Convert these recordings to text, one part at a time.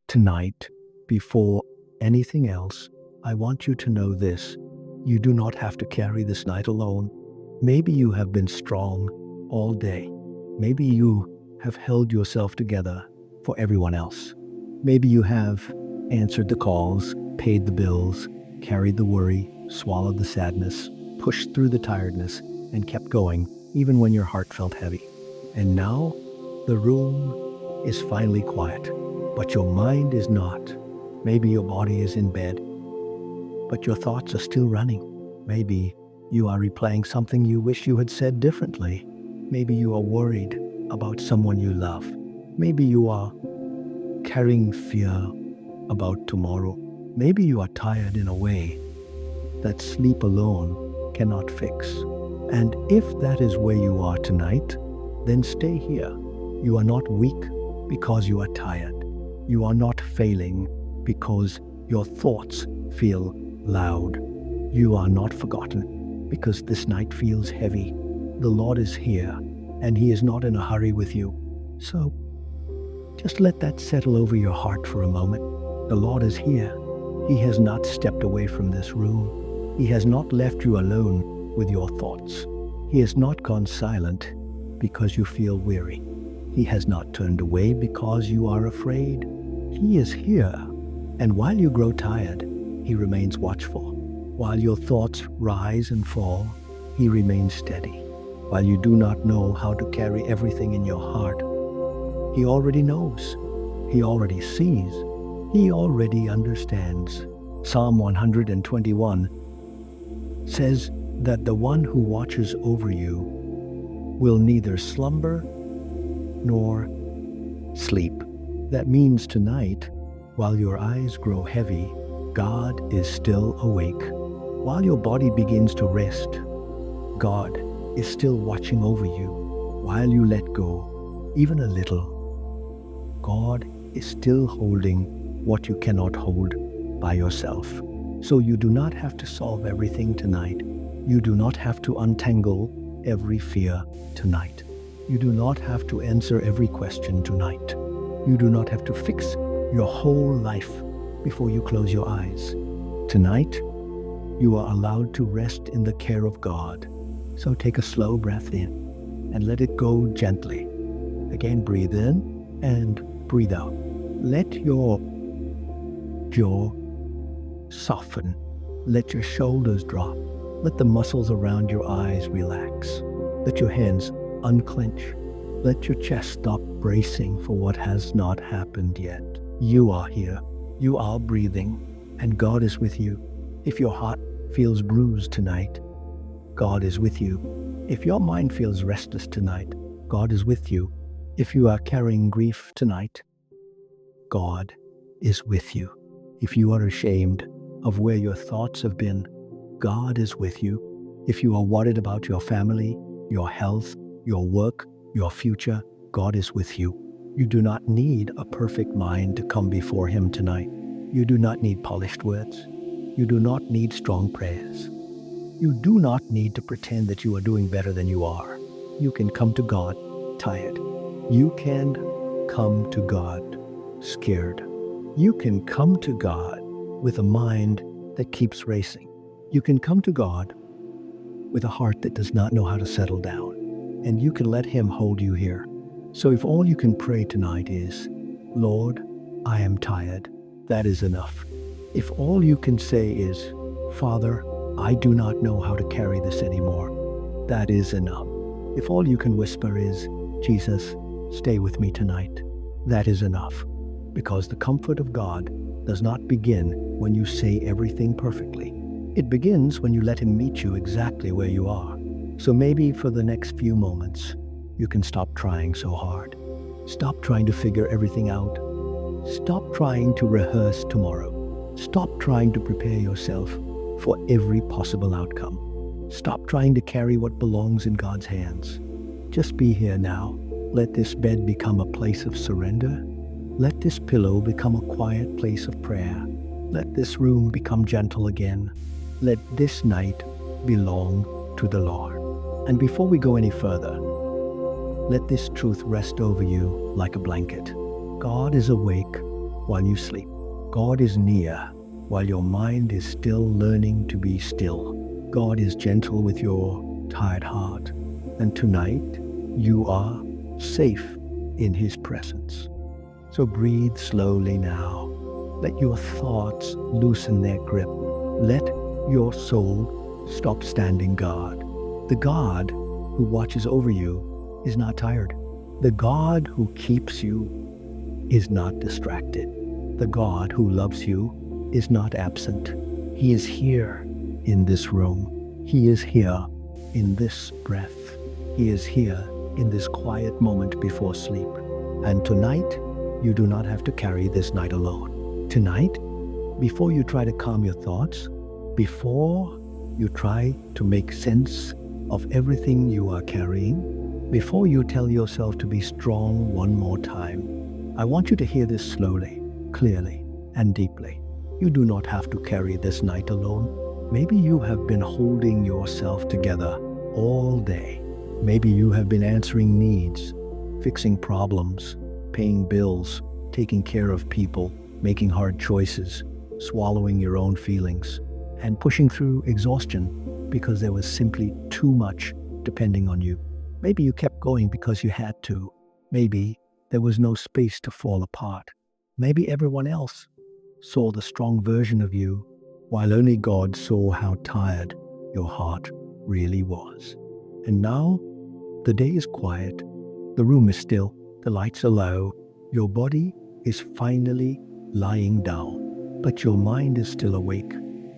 Tonight, before anything else, I want you to know this. You do not have to carry this night alone. Maybe you have been strong all day. Maybe you have held yourself together for everyone else. Maybe you have answered the calls, paid the bills, carried the worry, swallowed the sadness, pushed through the tiredness, and kept going even when your heart felt heavy. And now, the room is finally quiet, but your mind is not. Maybe your body is in bed, but your thoughts are still running. Maybe you are replaying something you wish you had said differently. Maybe you are worried about someone you love. Maybe you are carrying fear about tomorrow. Maybe you are tired in a way that sleep alone cannot fix. And if that is where you are tonight, then stay here. You are not weak because you are tired. You are not failing because your thoughts feel loud. You are not forgotten because this night feels heavy. The Lord is here, and He is not in a hurry with you. So just let that settle over your heart for a moment. The Lord is here. He has not stepped away from this room. He has not left you alone with your thoughts. He has not gone silent because you feel weary. He has not turned away because you are afraid. He is here, and while you grow tired, He remains watchful. While your thoughts rise and fall, He remains steady. While you do not know how to carry everything in your heart, He already knows. He already sees. He already understands. Psalm 121 says that the one who watches over you will neither slumber nor sleep. That means tonight, while your eyes grow heavy, God is still awake. While your body begins to rest, God is still watching over you. While you let go, even a little, God is still holding what you cannot hold by yourself. So you do not have to solve everything tonight. You do not have to untangle every fear tonight. You do not have to answer every question tonight. You do not have to fix your whole life before you close your eyes. Tonight, you are allowed to rest in the care of God. So take a slow breath in and let it go gently. Again, breathe in and breathe out. Let your jaw soften. Let your shoulders drop. Let the muscles around your eyes relax. Let your hands unclench. Let your chest stop bracing for what has not happened yet. You are here. You are breathing, and God is with you. If your heart feels bruised tonight, God is with you. If your mind feels restless tonight, God is with you. If you are carrying grief tonight, God is with you. If you are ashamed of where your thoughts have been, God is with you. If you are worried about your family, your health, your work, your future, God is with you. You do not need a perfect mind to come before Him tonight. You do not need polished words. You do not need strong prayers. You do not need to pretend that you are doing better than you are. You can come to God tired. You can come to God scared. You can come to God with a mind that keeps racing. You can come to God with a heart that does not know how to settle down. And you can let Him hold you here. So if all you can pray tonight is, Lord, I am tired, that is enough. If all you can say is, Father, I do not know how to carry this anymore, that is enough. If all you can whisper is, Jesus, stay with me tonight, that is enough. Because the comfort of God does not begin when you say everything perfectly. It begins when you let Him meet you exactly where you are. So maybe for the next few moments, you can stop trying so hard. Stop trying to figure everything out. Stop trying to rehearse tomorrow. Stop trying to prepare yourself for every possible outcome. Stop trying to carry what belongs in God's hands. Just be here now. Let this bed become a place of surrender. Let this pillow become a quiet place of prayer. Let this room become gentle again. Let this night belong to the Lord. And before we go any further, let this truth rest over you like a blanket. God is awake. while you sleep. God is near while your mind is still learning to be still. God is gentle with your tired heart. And tonight, you are safe in His presence. So breathe slowly now. Let your thoughts loosen their grip. Let your soul stop standing guard. The God who watches over you is not tired. The God who keeps you is not distracted. The God who loves you is not absent. He is here in this room. He is here in this breath. He is here in this quiet moment before sleep. And tonight, you do not have to carry this night alone. Tonight, before you try to calm your thoughts, before you try to make sense of everything you are carrying, before you tell yourself to be strong one more time, I want you to hear this slowly, clearly, and deeply. You do not have to carry this night alone. Maybe you have been holding yourself together all day. Maybe you have been answering needs, fixing problems, paying bills, taking care of people, making hard choices, swallowing your own feelings, and pushing through exhaustion because there was simply too much depending on you. Maybe you kept going because you had to. Maybe there was no space to fall apart. Maybe everyone else saw the strong version of you, while only God saw how tired your heart really was. And now, the day is quiet, the room is still, the lights are low, your body is finally lying down, but your mind is still awake.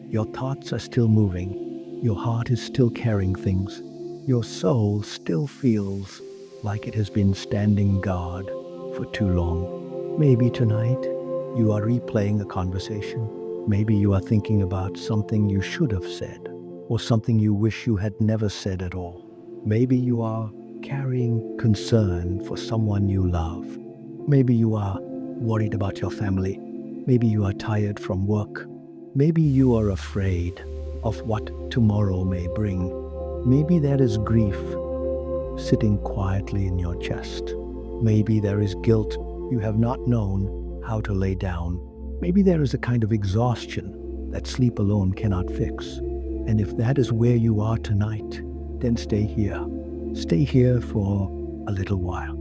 Your thoughts are still moving. Your heart is still carrying things. Your soul still feels like it has been standing guard for too long. Maybe tonight you are replaying a conversation. Maybe you are thinking about something you should have said, or something you wish you had never said at all. Maybe you are carrying concern for someone you love. Maybe you are worried about your family. Maybe you are tired from work. Maybe you are afraid of what tomorrow may bring. Maybe there is grief sitting quietly in your chest. Maybe there is guilt you have not known how to lay down. Maybe there is a kind of exhaustion that sleep alone cannot fix. And if that is where you are tonight, then stay here. Stay here for a little while.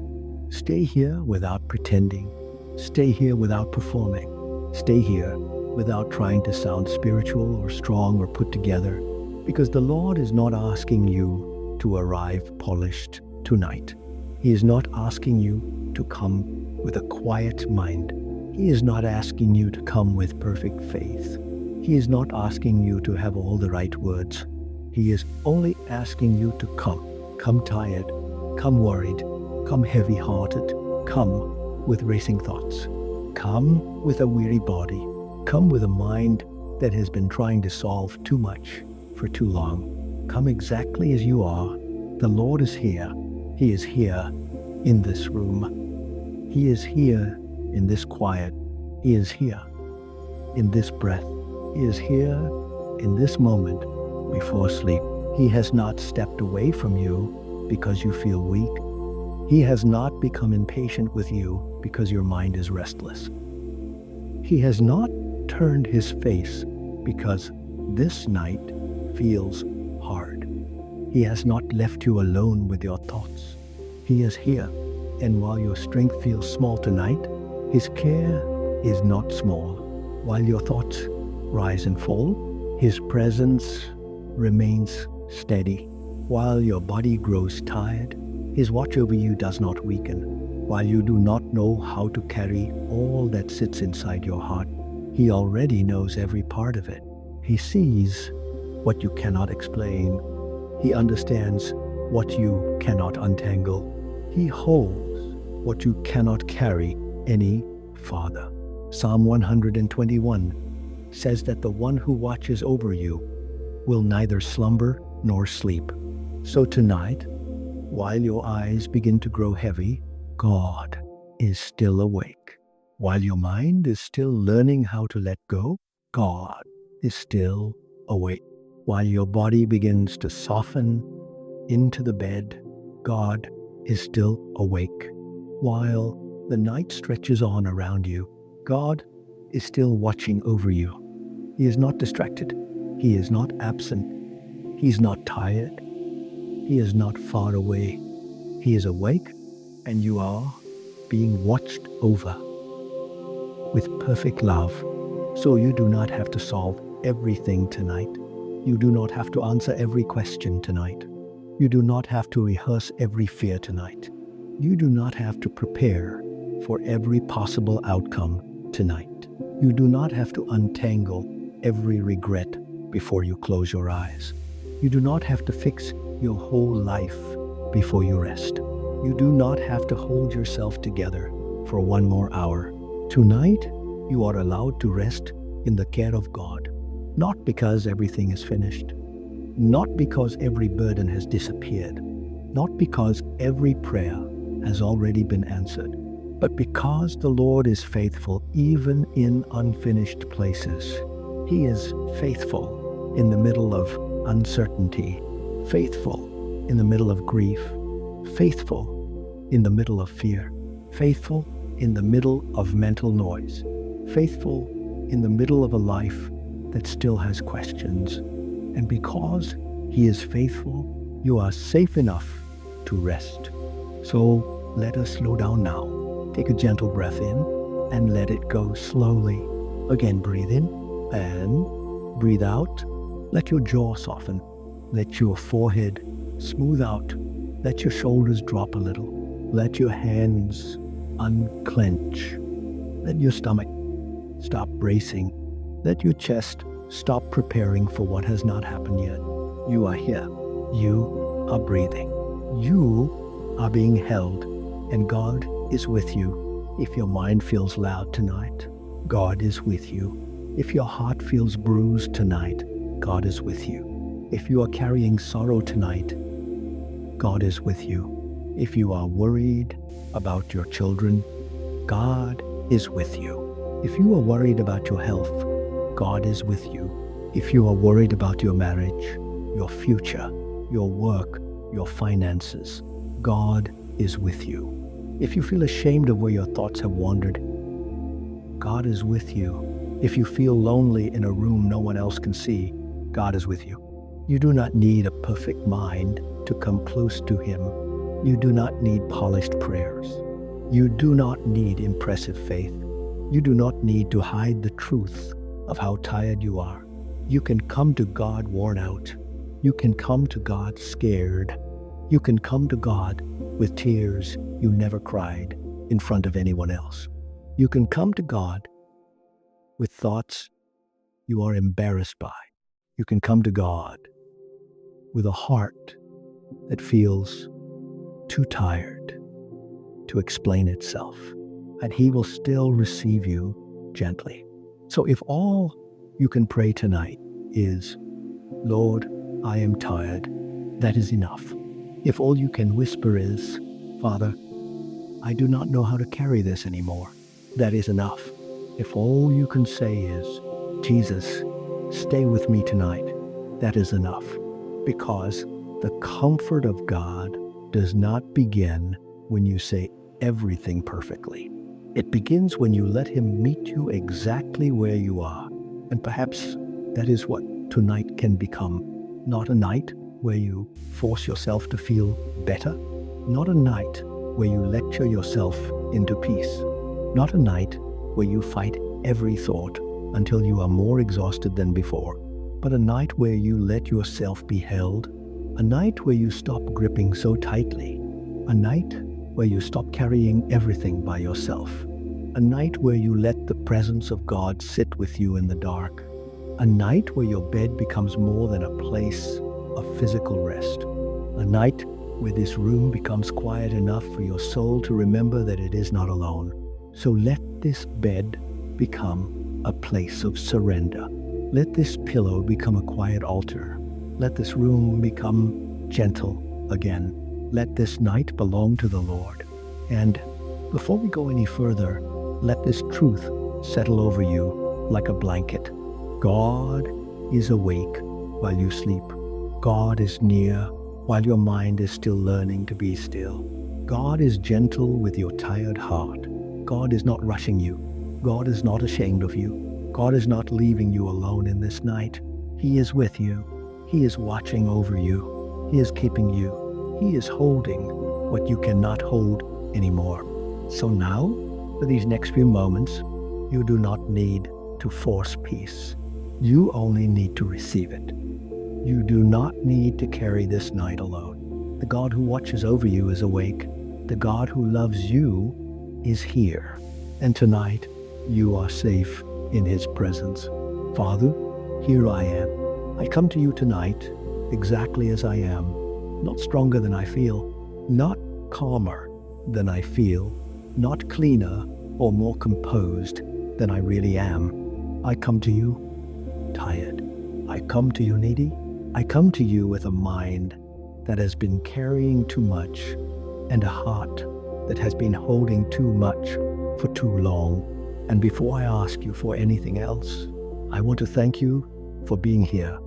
Stay here without pretending. Stay here without performing. Stay here without trying to sound spiritual or strong or put together, because the Lord is not asking you to arrive polished tonight. He is not asking you to come with a quiet mind. He is not asking you to come with perfect faith. He is not asking you to have all the right words. He is only asking you to come. Come tired, come worried, come heavy-hearted, come with racing thoughts. Come with a weary body. Come with a mind that has been trying to solve too much for too long. Come exactly as you are. The Lord is here. He is here in this room. He is here in this quiet. He is here in this breath. He is here in this moment before sleep. He has not stepped away from you because you feel weak. He has not become impatient with you because your mind is restless. He has not turned his face because this night feels hard. He has not left you alone with your thoughts. He is here, and while your strength feels small tonight, his care is not small. While your thoughts rise and fall, his presence remains steady. While your body grows tired, his watch over you does not weaken. While you do not know how to carry all that sits inside your heart, he already knows every part of it. He sees what you cannot explain. He understands what you cannot untangle. He holds what you cannot carry any farther. Psalm 121 says that the one who watches over you will neither slumber nor sleep. So tonight, while your eyes begin to grow heavy, God is still awake. While your mind is still learning how to let go, God is still awake. While your body begins to soften into the bed, God is still awake. While the night stretches on around you, God is still watching over you. He is not distracted. He is not absent. He is not tired. He is not far away. He is awake, and you are being watched over with perfect love. So you do not have to solve everything tonight. You do not have to answer every question tonight. You do not have to rehearse every fear tonight. You do not have to prepare for every possible outcome tonight. You do not have to untangle every regret before you close your eyes. You do not have to fix your whole life before you rest. You do not have to hold yourself together for one more hour. Tonight, you are allowed to rest in the care of God, not because everything is finished, not because every burden has disappeared, not because every prayer has already been answered, but because the Lord is faithful even in unfinished places. He is faithful in the middle of uncertainty, faithful in the middle of grief, faithful in the middle of fear, faithful in the middle of mental noise, faithful in the middle of a life that still has questions. And because He is faithful, you are safe enough to rest. So let us slow down now. Take a gentle breath in and let it go slowly. Again, breathe in and breathe out. Let your jaw soften. Let your forehead smooth out. Let your shoulders drop a little. Let your hands unclench. Let your stomach stop bracing. Let your chest stop preparing for what has not happened yet. You are here. You are breathing. You are being held, and God is with you. If your mind feels loud tonight, God is with you. If your heart feels bruised tonight, God is with you. If you are carrying sorrow tonight, God is with you. If you are worried about your children, God is with you. If you are worried about your health, God is with you. If you are worried about your marriage, your future, your work, your finances, God is with you. If you feel ashamed of where your thoughts have wandered, God is with you. If you feel lonely in a room no one else can see, God is with you. You do not need a perfect mind to come close to Him. You do not need polished prayers. You do not need impressive faith. You do not need to hide the truth of how tired you are. You can come to God worn out. You can come to God scared. You can come to God with tears you never cried in front of anyone else. You can come to God with thoughts you are embarrassed by. You can come to God with a heart that feels too tired to explain itself, and He will still receive you gently. So if all you can pray tonight is, Lord, I am tired, that is enough. If all you can whisper is, Father, I do not know how to carry this anymore, that is enough. If all you can say is, Jesus, stay with me tonight, that is enough. Because the comfort of God does not begin when you say everything perfectly. It begins when you let Him meet you exactly where you are. And perhaps that is what tonight can become. Not a night where you force yourself to feel better. Not a night where you lecture yourself into peace. Not a night where you fight every thought until you are more exhausted than before. But a night where you let yourself be held. A night where you stop gripping so tightly. A night where you stop carrying everything by yourself. A night where you let the presence of God sit with you in the dark. A night where your bed becomes more than a place of physical rest. A night where this room becomes quiet enough for your soul to remember that it is not alone. So let this bed become a place of surrender. Let this pillow become a quiet altar. Let this room become gentle again. Let this night belong to the Lord. And before we go any further, let this truth settle over you like a blanket. God is awake while you sleep. God is near while your mind is still learning to be still. God is gentle with your tired heart. God is not rushing you. God is not ashamed of you. God is not leaving you alone in this night. He is with you. He is watching over you. He is keeping you. He is holding what you cannot hold anymore. So now, for these next few moments, you do not need to force peace. You only need to receive it. You do not need to carry this night alone. The God who watches over you is awake. The God who loves you is here. And tonight, you are safe in His presence. Father, here I am. I come to you tonight exactly as I am, not stronger than I feel, not calmer than I feel, not cleaner or more composed than I really am. I come to you tired. I come to you needy. I come to you with a mind that has been carrying too much and a heart that has been holding too much for too long. And before I ask you for anything else, I want to thank you for being here.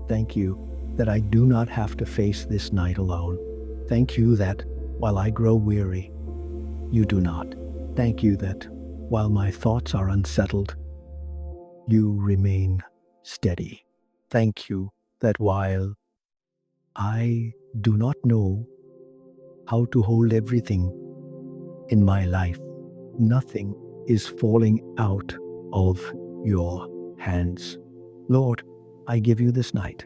Thank you that I do not have to face this night alone. Thank you that while I grow weary, you do not. Thank you that while my thoughts are unsettled, you remain steady. Thank you that while I do not know how to hold everything in my life, nothing is falling out of your hands. Lord, I give you this night.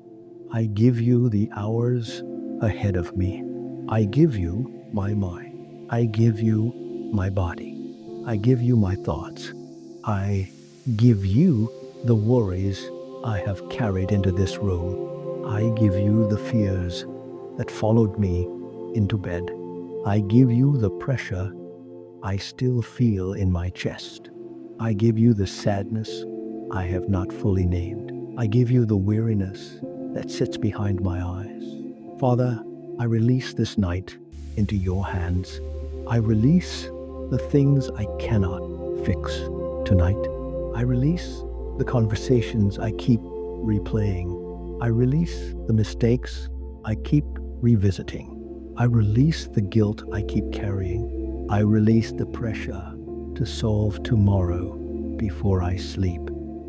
I give you the hours ahead of me. I give you my mind. I give you my body. I give you my thoughts. I give you the worries I have carried into this room. I give you the fears that followed me into bed. I give you the pressure I still feel in my chest. I give you the sadness I have not fully named. I give you the weariness that sits behind my eyes. Father, I release this night into your hands. I release the things I cannot fix tonight. I release the conversations I keep replaying. I release the mistakes I keep revisiting. I release the guilt I keep carrying. I release the pressure to solve tomorrow before I sleep.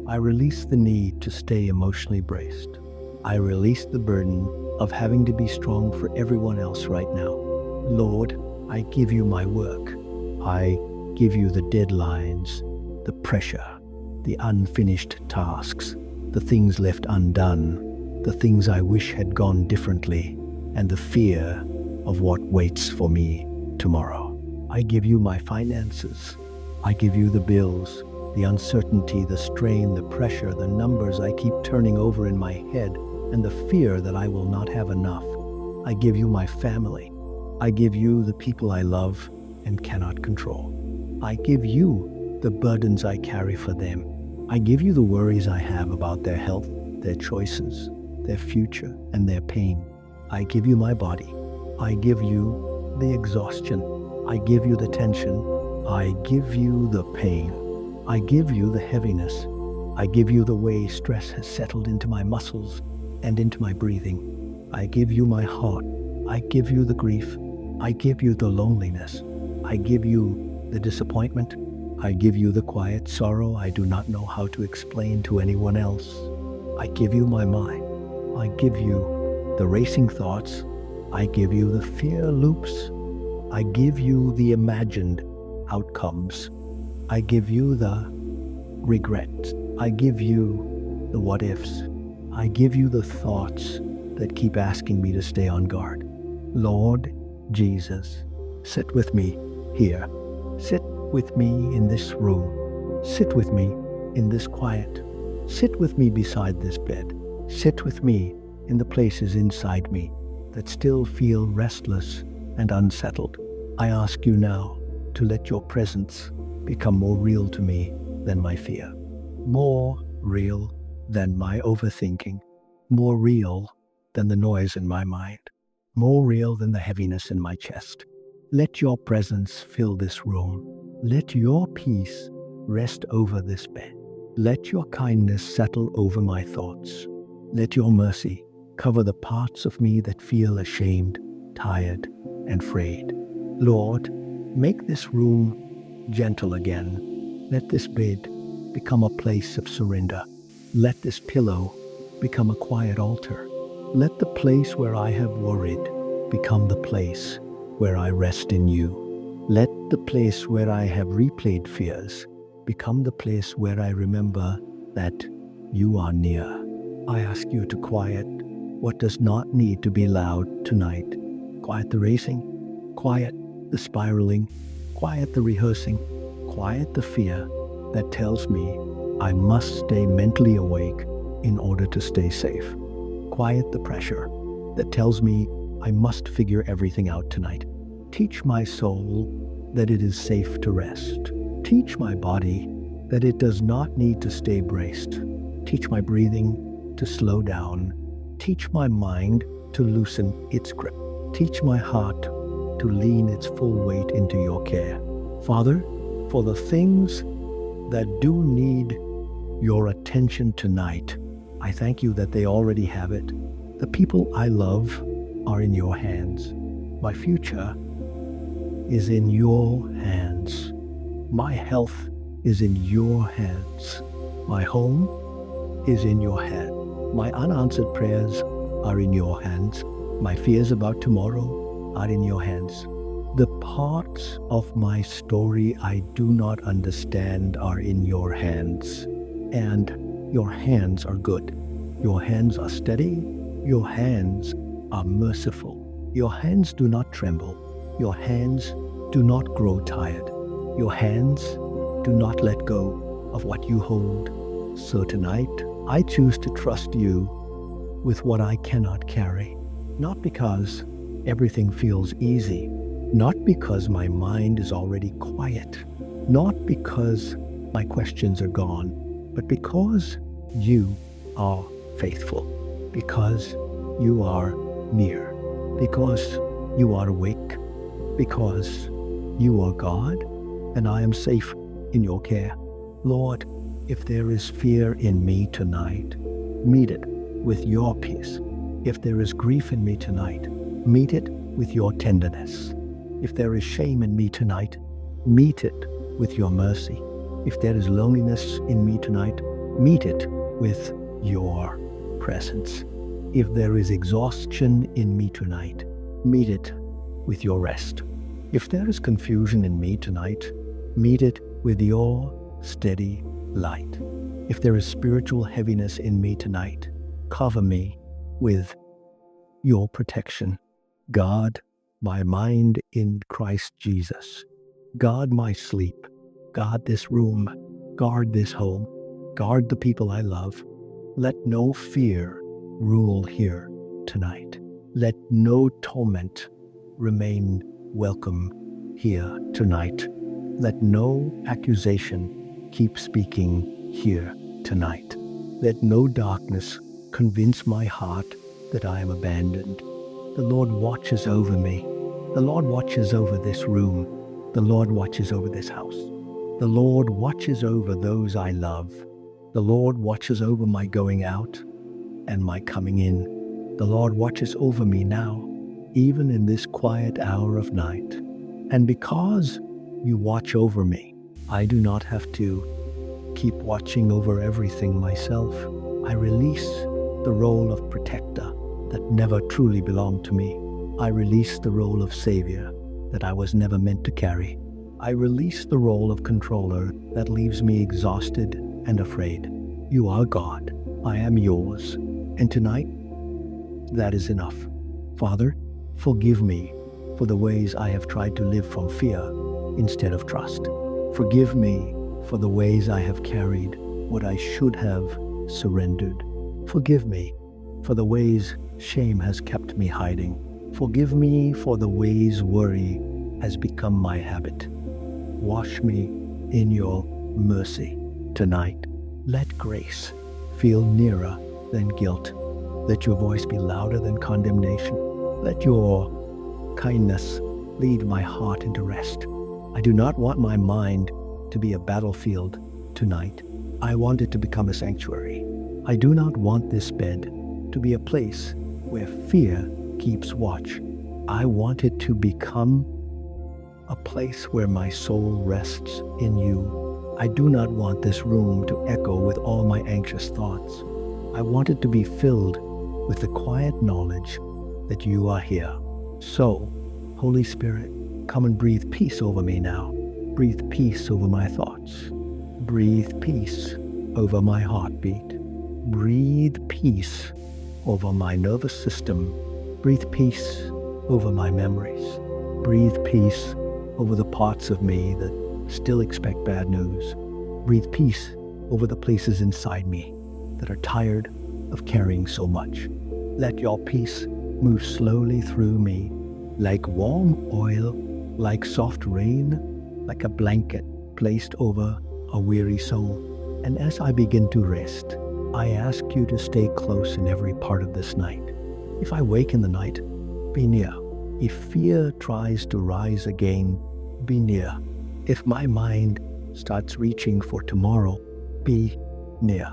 I release the need to stay emotionally braced. I release the burden of having to be strong for everyone else right now. Lord, I give you my work. I give you the deadlines, the pressure, the unfinished tasks, the things left undone, the things I wish had gone differently, and the fear of what waits for me tomorrow. I give you my finances. I give you the bills, the uncertainty, the strain, the pressure, the numbers I keep turning over in my head, and the fear that I will not have enough. I give you my family. I give you the people I love and cannot control. I give you the burdens I carry for them. I give you the worries I have about their health, their choices, their future, and their pain. I give you my body. I give you the exhaustion. I give you the tension. I give you the pain. I give you the heaviness. I give you the way stress has settled into my muscles and into my breathing. I give you my heart. I give you the grief. I give you the loneliness. I give you the disappointment. I give you the quiet sorrow I do not know how to explain to anyone else. I give you my mind. I give you the racing thoughts. I give you the fear loops. I give you the imagined outcomes. I give you the regrets. I give you the what ifs. I give you the thoughts that keep asking me to stay on guard. Lord Jesus, sit with me here. Sit with me in this room. Sit with me in this quiet. Sit with me beside this bed. Sit with me in the places inside me that still feel restless and unsettled. I ask you now to let your presence become more real to me than my fear, more real than my overthinking, more real than the noise in my mind, more real than the heaviness in my chest. Let your presence fill this room. Let your peace rest over this bed. Let your kindness settle over my thoughts. Let your mercy cover the parts of me that feel ashamed, tired, and frayed. Lord, make this room gentle again. Let this bed become a place of surrender. Let this pillow become a quiet altar. Let the place where I have worried become the place where I rest in you. Let the place where I have replayed fears become the place where I remember that you are near. I ask you to quiet what does not need to be loud tonight. Quiet the racing, quiet the spiraling, quiet the rehearsing, quiet the fear that tells me I must stay mentally awake in order to stay safe. Quiet the pressure that tells me I must figure everything out tonight. Teach my soul that it is safe to rest. Teach my body that it does not need to stay braced. Teach my breathing to slow down. Teach my mind to loosen its grip. Teach my heart to lean its full weight into your care. Father, for the things that do need your attention tonight, I thank you that they already have it. The people I love are in your hands. My future is in your hands. My health is in your hands. My home is in your hand. My unanswered prayers are in your hands. My fears about tomorrow are in your hands. The parts of my story I do not understand are in your hands. And your hands are good. Your hands are steady. Your hands are merciful. Your hands do not tremble. Your hands do not grow tired. Your hands do not let go of what you hold. So tonight, I choose to trust you with what I cannot carry. Not because everything feels easy. Not because my mind is already quiet. Not because my questions are gone. But because you are faithful. Because you are near. Because you are awake. Because you are God, and I am safe in your care. Lord, if there is fear in me tonight, meet it with your peace. If there is grief in me tonight, meet it with your tenderness. If there is shame in me tonight, meet it with your mercy. If there is loneliness in me tonight, meet it with your presence. If there is exhaustion in me tonight, meet it with your rest. If there is confusion in me tonight, meet it with your steady light. If there is spiritual heaviness in me tonight, cover me with your protection. Guard my mind in Christ Jesus. Guard my sleep. Guard this room. Guard this home. Guard the people I love. Let no fear rule here tonight. Let no torment remain welcome here tonight. Let no accusation keep speaking here tonight. Let no darkness convince my heart that I am abandoned. The Lord watches over me. The Lord watches over this room. The Lord watches over this house. The Lord watches over those I love. The Lord watches over my going out and my coming in. The Lord watches over me now, even in this quiet hour of night. And because you watch over me, I do not have to keep watching over everything myself. I release the role of protector that never truly belonged to me. I release the role of savior that I was never meant to carry. I release the role of controller that leaves me exhausted and afraid. You are God. I am yours. And tonight, that is enough. Father, forgive me for the ways I have tried to live from fear instead of trust. Forgive me for the ways I have carried what I should have surrendered. Forgive me for the ways shame has kept me hiding. Forgive me for the ways worry has become my habit. Wash me in your mercy tonight. Let grace feel nearer than guilt. Let your voice be louder than condemnation. Let your kindness lead my heart into rest. I do not want my mind to be a battlefield tonight. I want it to become a sanctuary. I do not want this bed to be a place where fear keeps watch. I want it to become a place where my soul rests in you. I do not want this room to echo with all my anxious thoughts. I want it to be filled with the quiet knowledge that you are here. So, Holy Spirit, come and breathe peace over me now. Breathe peace over my thoughts. Breathe peace over my heartbeat. Breathe peace over my nervous system. Breathe peace over my memories. Breathe peace over the parts of me that still expect bad news. Breathe peace over the places inside me that are tired of carrying so much. Let your peace move slowly through me, like warm oil, like soft rain, like a blanket placed over a weary soul. And as I begin to rest, I ask you to stay close in every part of this night. If I wake in the night, be near. If fear tries to rise again, be near. If my mind starts reaching for tomorrow, be near.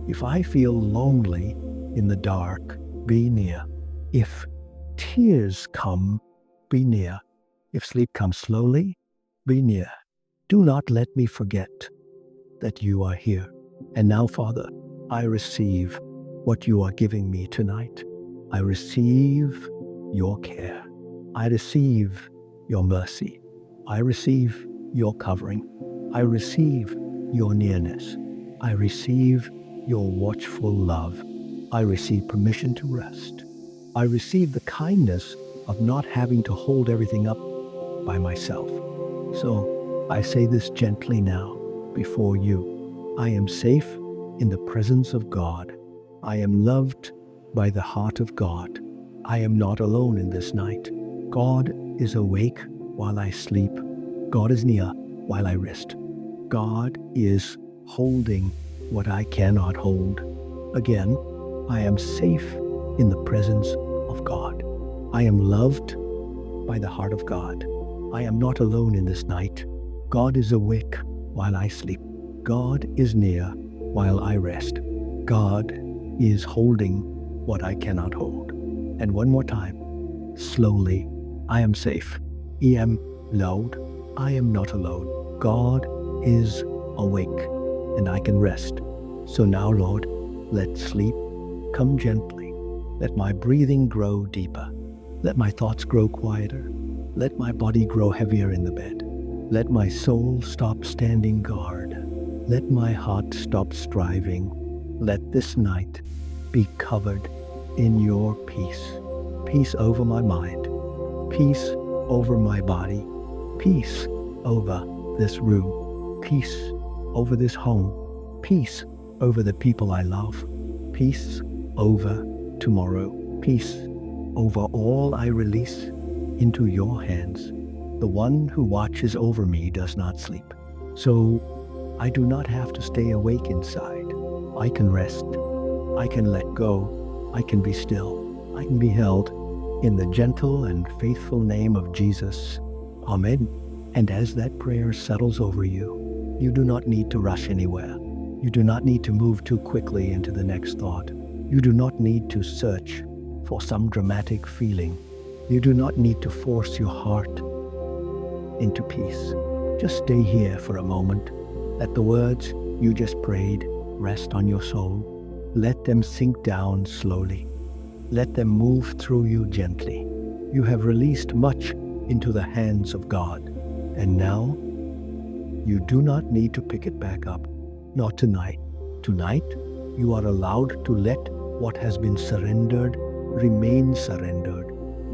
If I feel lonely in the dark, be near. If tears come, be near. If sleep comes slowly, be near. Do not let me forget that you are here. And now, Father, I receive what you are giving me tonight. I receive your care. I receive your mercy. I receive your covering. I receive your nearness. I receive your watchful love. I receive permission to rest. I receive the kindness of not having to hold everything up by myself. So I say this gently now before you. I am safe in the presence of God. I am loved by the heart of God. I am not alone in this night. God is awake while I sleep. God is near while I rest. God is holding what I cannot hold. Again, I am safe in the presence of God. I am loved by the heart of God. I am not alone in this night. God is awake while I sleep. God is near while I rest. God is holding what I cannot hold. And one more time, slowly, I am safe. I am loved. I am not alone. God is awake, and I can rest. So now, Lord, let sleep come gently. Let my breathing grow deeper. Let my thoughts grow quieter. Let my body grow heavier in the bed. Let my soul stop standing guard. Let my heart stop striving. Let this night be covered in your peace. Peace over my mind. Peace over my body. Peace over this room. Peace over this home. Peace over the people I love. Peace over tomorrow. Peace over all I release into your hands. The one who watches over me does not sleep. So I do not have to stay awake inside. I can rest. I can let go. I can be still. I can be held in the gentle and faithful name of Jesus. Amen. And as that prayer settles over you, you do not need to rush anywhere. You do not need to move too quickly into the next thought. You do not need to search for some dramatic feeling. You do not need to force your heart into peace. Just stay here for a moment. Let the words you just prayed rest on your soul. Let them sink down slowly. Let them move through you gently. You have released much into the hands of God. And now, you do not need to pick it back up. Not tonight. Tonight, you are allowed to let what has been surrendered remain surrendered.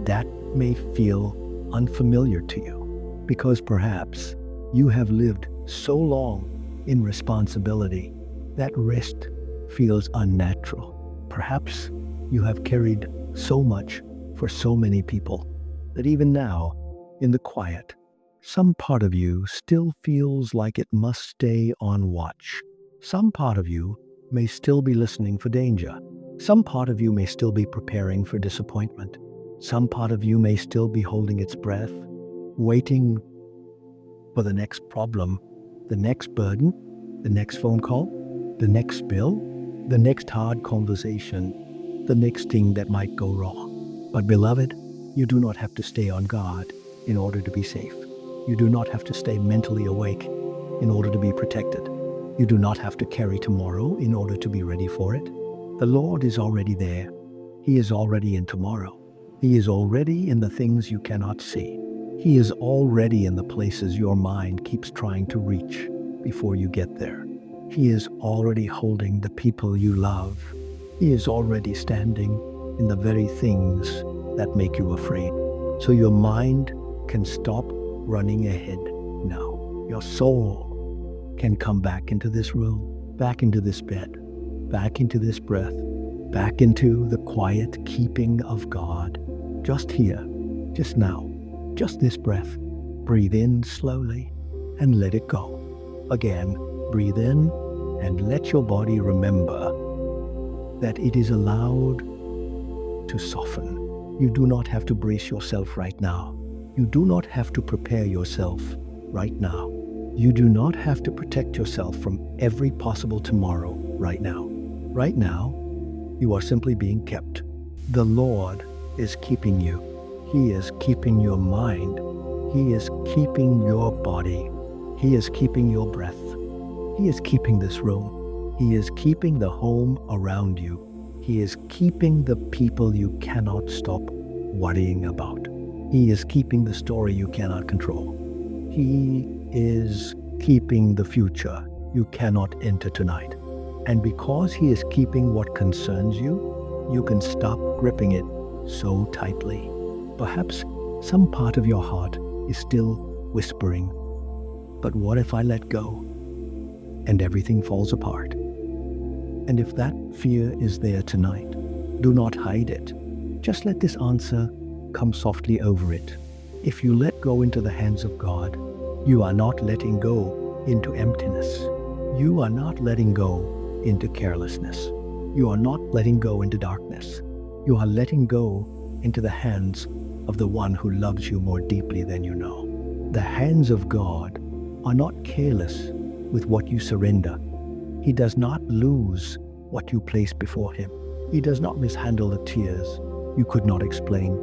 That may feel unfamiliar to you, because perhaps you have lived so long in responsibility that rest feels unnatural. Perhaps you have carried so much for so many people that even now, in the quiet, some part of you still feels like it must stay on watch. Some part of you may still be listening for danger. Some part of you may still be preparing for disappointment. Some part of you may still be holding its breath, waiting for the next problem, the next burden, the next phone call, the next bill, the next hard conversation, the next thing that might go wrong. But beloved, you do not have to stay on guard in order to be safe. You do not have to stay mentally awake in order to be protected. You do not have to carry tomorrow in order to be ready for it. The Lord is already there. He is already in tomorrow. He is already in the things you cannot see. He is already in the places your mind keeps trying to reach before you get there. He is already holding the people you love. He is already standing in the very things that make you afraid. So your mind can stop running ahead now. Your soul can come back into this room, back into this bed, back into this breath, back into the quiet keeping of God. Just here, just now, just this breath. Breathe in slowly and let it go. Again, breathe in and let your body remember that it is allowed to soften. You do not have to brace yourself right now. You do not have to prepare yourself right now. You do not have to protect yourself from every possible tomorrow right now. Right now, you are simply being kept. The Lord is keeping you. He is keeping your mind. He is keeping your body. He is keeping your breath. He is keeping this room. He is keeping the home around you. He is keeping the people you cannot stop worrying about. He is keeping the story you cannot control. He is keeping the future you cannot enter tonight. And because He is keeping what concerns you, you can stop gripping it so tightly. Perhaps some part of your heart is still whispering, "But what if I let go and everything falls apart?" And if that fear is there tonight, do not hide it. Just let this answer come softly over it. If you let go into the hands of God, you are not letting go into emptiness. You are not letting go into carelessness. You are not letting go into darkness. You are letting go into the hands of the one who loves you more deeply than you know. The hands of God are not careless with what you surrender. He does not lose what you place before Him. He does not mishandle the tears you could not explain.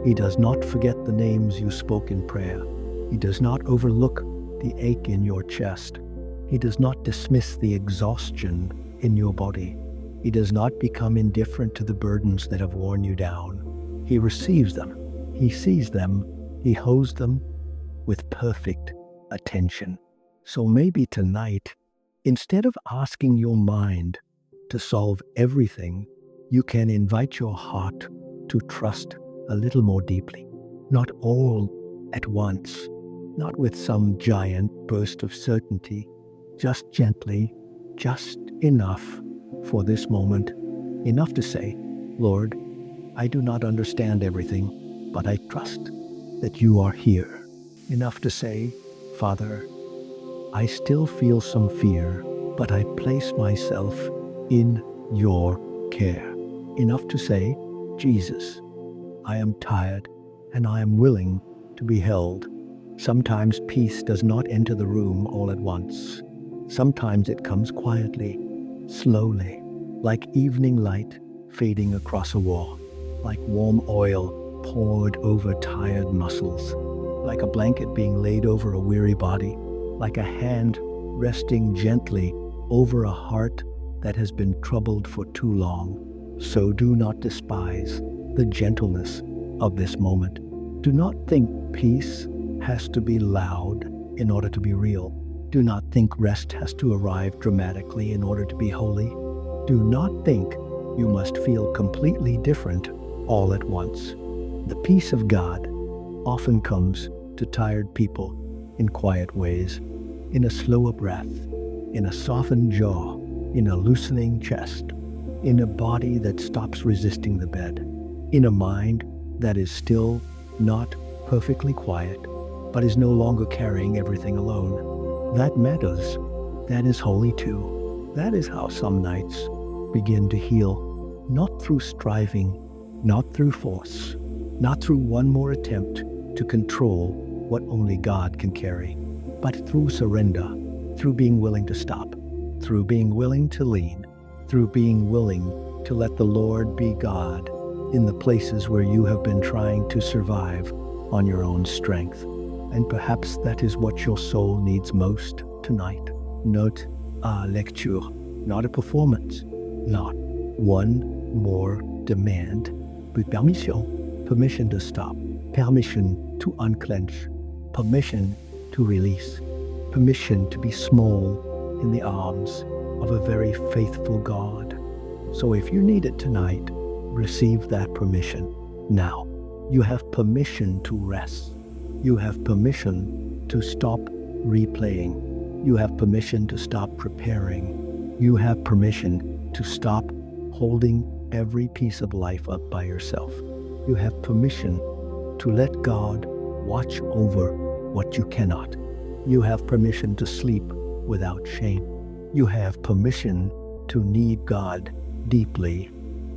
He does not forget the names you spoke in prayer. He does not overlook the ache in your chest. He does not dismiss the exhaustion in your body. He does not become indifferent to the burdens that have worn you down. He receives them. He sees them. He holds them with perfect attention. So maybe tonight, instead of asking your mind to solve everything, you can invite your heart to trust a little more deeply. Not all at once, not with some giant burst of certainty, just gently, just enough for this moment, enough to say, "Lord, I do not understand everything, but I trust that you are here." Enough to say, "Father, I still feel some fear, but I place myself in your care." Enough to say, "Jesus, I am tired and I am willing to be held." Sometimes peace does not enter the room all at once. Sometimes it comes quietly, slowly, like evening light fading across a wall, like warm oil poured over tired muscles, like a blanket being laid over a weary body, like a hand resting gently over a heart that has been troubled for too long. So do not despise the gentleness of this moment. Do not think peace has to be loud in order to be real. Do not think rest has to arrive dramatically in order to be holy. Do not think you must feel completely different all at once. The peace of God often comes to tired people in quiet ways, in a slower breath, in a softened jaw, in a loosening chest, in a body that stops resisting the bed, in a mind that is still not perfectly quiet, but is no longer carrying everything alone. That matters. That is holy too. That is how some nights begin to heal, not through striving, not through force, not through one more attempt to control what only God can carry, but through surrender, through being willing to stop, through being willing to lean, through being willing to let the Lord be God in the places where you have been trying to survive on your own strength. And perhaps that is what your soul needs most tonight. Not a lecture, not a performance, not one more demand, but permission to stop, permission to unclench, permission to release, permission to be small in the arms of a very faithful God. So if you need it tonight, receive that permission now. You have permission to rest. You have permission to stop replaying. You have permission to stop preparing. You have permission to stop holding every piece of life up by yourself. You have permission to let God watch over what you cannot. You have permission to sleep without shame. You have permission to need God deeply.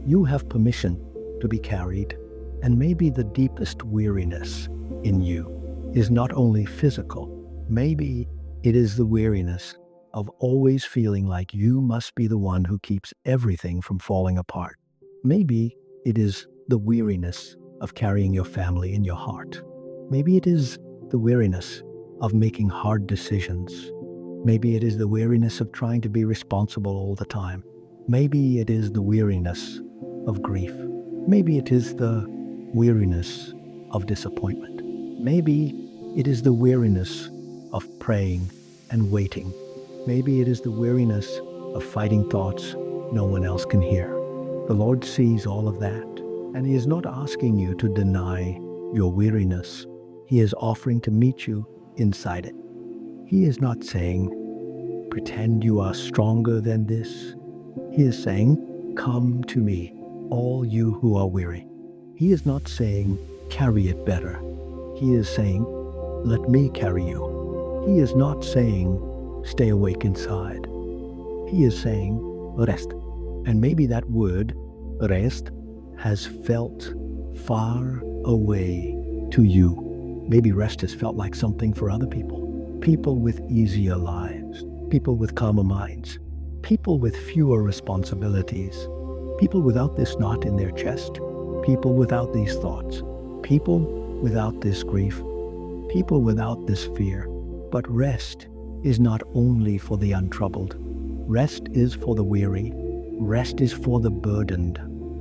You have permission to be carried. And maybe the deepest weariness in you is not only physical. Maybe it is the weariness of always feeling like you must be the one who keeps everything from falling apart. Maybe it is the weariness of carrying your family in your heart. Maybe it is the weariness of making hard decisions. Maybe it is the weariness of trying to be responsible all the time. Maybe it is the weariness of grief. Maybe it is the weariness of disappointment. Maybe it is the weariness of praying and waiting. Maybe it is the weariness of fighting thoughts no one else can hear. The Lord sees all of that, and He is not asking you to deny your weariness. He is offering to meet you inside it. He is not saying, pretend you are stronger than this. He is saying, come to me, all you who are weary. He is not saying, carry it better. He is saying, let me carry you. He is not saying, stay awake inside. He is saying, rest. And maybe that word, rest, has felt far away to you. Maybe rest has felt like something for other people. People with easier lives. People with calmer minds. People with fewer responsibilities. People without this knot in their chest. People without these thoughts. People without this grief. People without this fear. But rest is not only for the untroubled. Rest is for the weary. Rest is for the burdened.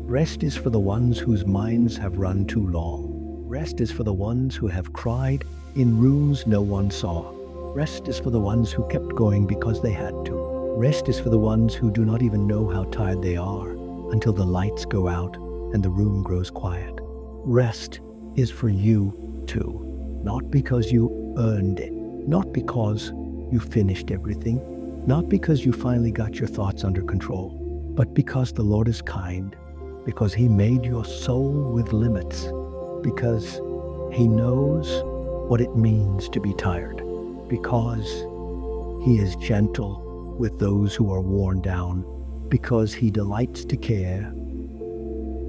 Rest is for the ones whose minds have run too long. Rest is for the ones who have cried in rooms no one saw. Rest is for the ones who kept going because they had to. Rest is for the ones who do not even know how tired they are until the lights go out and the room grows quiet. Rest is for you too. Not because you earned it. Not because you finished everything. Not because you finally got your thoughts under control. But because the Lord is kind. Because He made your soul with limits. Because He knows what it means to be tired. Because He is gentle with those who are worn down. Because He delights to care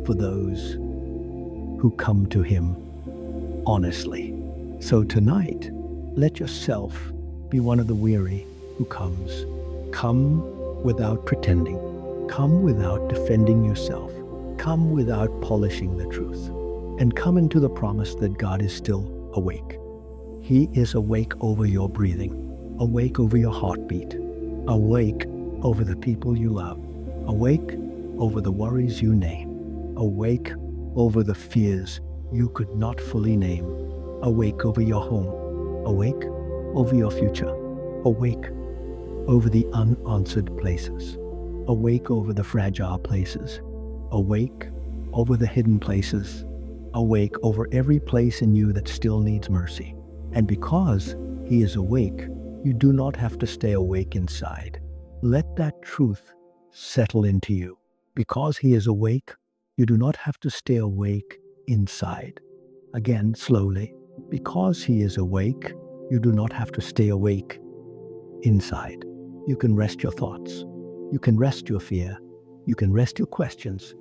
for those who come to Him honestly. So tonight, let yourself be one of the weary who comes. Come without pretending. Come without defending yourself. Come without polishing the truth. And come into the promise that God is still awake. He is awake over your breathing, awake over your heartbeat, awake over the people you love, awake over the worries you name, awake over the fears you could not fully name, awake over your home, awake over your future, awake over the unanswered places, awake over the fragile places, awake over the hidden places, awake over every place in you that still needs mercy. And because He is awake, you do not have to stay awake inside. Let that truth settle into you. Because He is awake, you do not have to stay awake inside. Again, slowly. Because He is awake, you do not have to stay awake inside. You can rest your thoughts. You can rest your fear. You can rest your questions.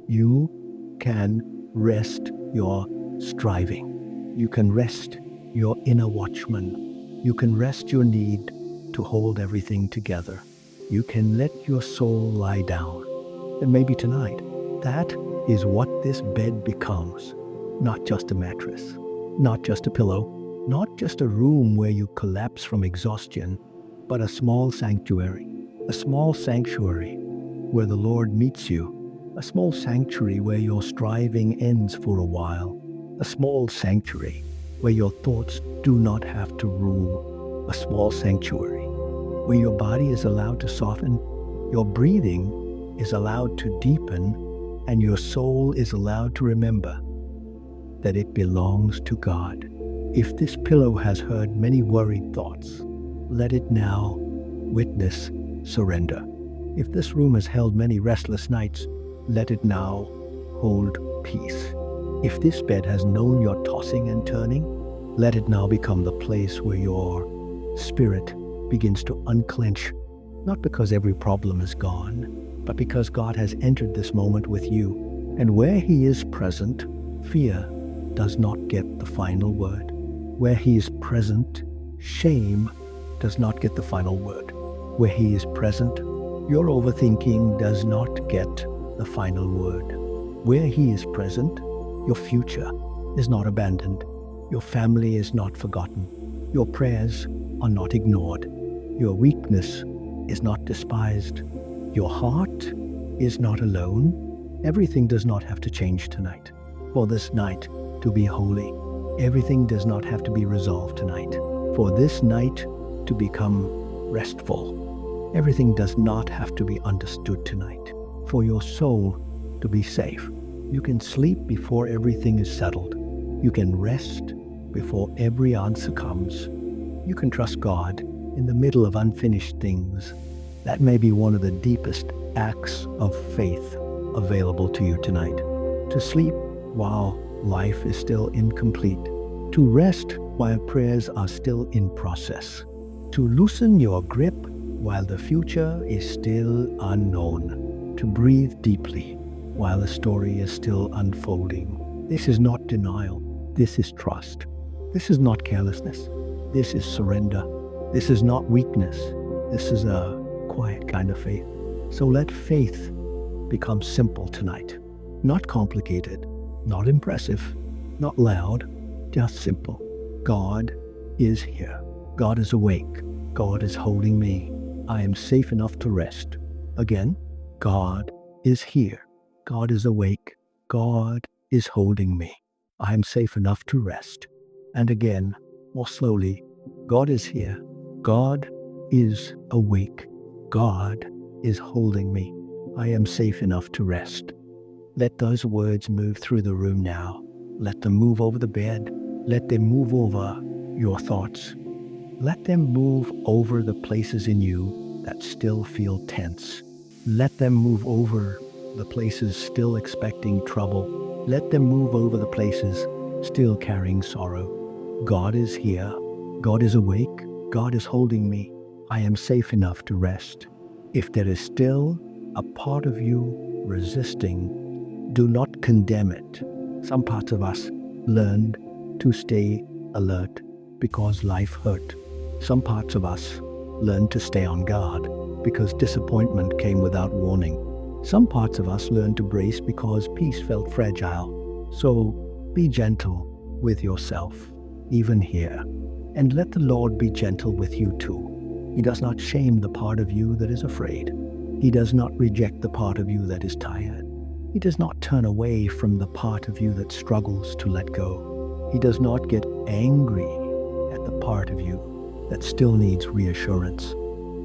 You can rest your striving. You can rest your inner watchman. You can rest your need to hold everything together. You can let your soul lie down. And maybe tonight, that is what this bed becomes. Not just a mattress, not just a pillow, not just a room where you collapse from exhaustion, but a small sanctuary where the Lord meets you, a small sanctuary where your striving ends for a while, a small sanctuary where your thoughts do not have to rule, a small sanctuary where your body is allowed to soften, your breathing is allowed to deepen, and your soul is allowed to remember that it belongs to God. If this pillow has heard many worried thoughts, let it now witness surrender. If this room has held many restless nights, let it now hold peace. If this bed has known your tossing and turning, let it now become the place where your spirit begins to unclench, not because every problem is gone, but because God has entered this moment with you. And where He is present, fear does not get the final word. Where He is present, shame does not get the final word. Where He is present, your overthinking does not get the final word. Where He is present, your future is not abandoned. Your family is not forgotten. Your prayers are not ignored. Your weakness is not despised. Your heart is not alone. Everything does not have to change tonight. For this night to be holy, everything does not have to be resolved tonight. For this night to become restful, everything does not have to be understood tonight. For your soul to be safe, you can sleep before everything is settled. You can rest before every answer comes. You can trust God in the middle of unfinished things. That may be one of the deepest acts of faith available to you tonight. To sleep while life is still incomplete. To rest while prayers are still in process. To loosen your grip while the future is still unknown. To breathe deeply while the story is still unfolding. This is not denial. This is trust. This is not carelessness. This is surrender. This is not weakness. This is a quiet kind of faith. So let faith become simple tonight. Not complicated, not impressive, not loud, just simple. God is here. God is awake. God is holding me. I am safe enough to rest. Again, God is here. God is awake. God is holding me. I am safe enough to rest. And again, more slowly, God is here. God is awake. God is holding me. I am safe enough to rest. Let those words move through the room now. Let them move over the bed. Let them move over your thoughts. Let them move over the places in you that still feel tense. Let them move over the places still expecting trouble. Let them move over the places still carrying sorrow. God is here. God is awake. God is holding me. I am safe enough to rest. If there is still a part of you resisting, do not condemn it. Some parts of us learned to stay alert because life hurt. Some parts of us learned to stay on guard because disappointment came without warning. Some parts of us learned to brace because peace felt fragile. So be gentle with yourself, even here. And let the Lord be gentle with you too. He does not shame the part of you that is afraid. He does not reject the part of you that is tired. He does not turn away from the part of you that struggles to let go. He does not get angry at the part of you that still needs reassurance.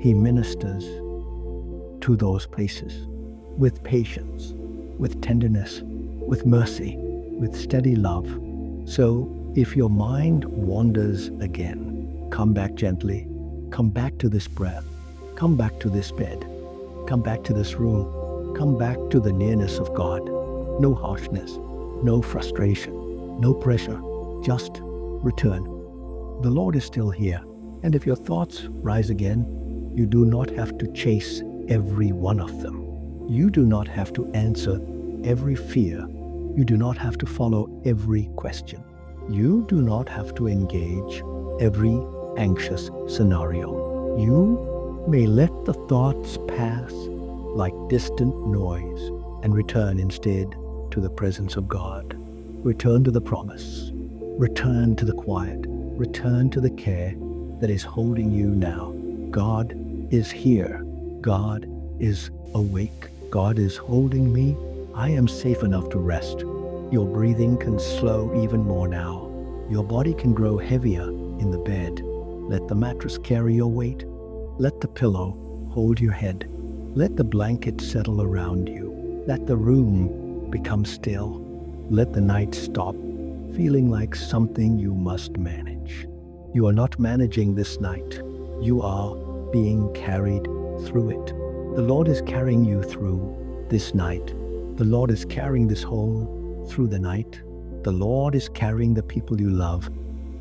He ministers to those places with patience, with tenderness, with mercy, with steady love. So if your mind wanders again, come back gently. Come back to this breath. Come back to this bed. Come back to this room. Come back to the nearness of God. No harshness, no frustration, no pressure. Just return. The Lord is still here. And if your thoughts rise again, you do not have to chase every one of them. You do not have to answer every fear. You do not have to follow every question. You do not have to engage every anxious scenario. You may let the thoughts pass like distant noise and return instead to the presence of God. Return to the promise. Return to the quiet. Return to the care that is holding you now. God is here. God is awake. God is holding me. I am safe enough to rest. Your breathing can slow even more now. Your body can grow heavier in the bed. Let the mattress carry your weight. Let the pillow hold your head. Let the blanket settle around you. Let the room become still. Let the night stop feeling like something you must manage. You are not managing this night. You are being carried through it. The Lord is carrying you through this night. The Lord is carrying this home through the night. The Lord is carrying the people you love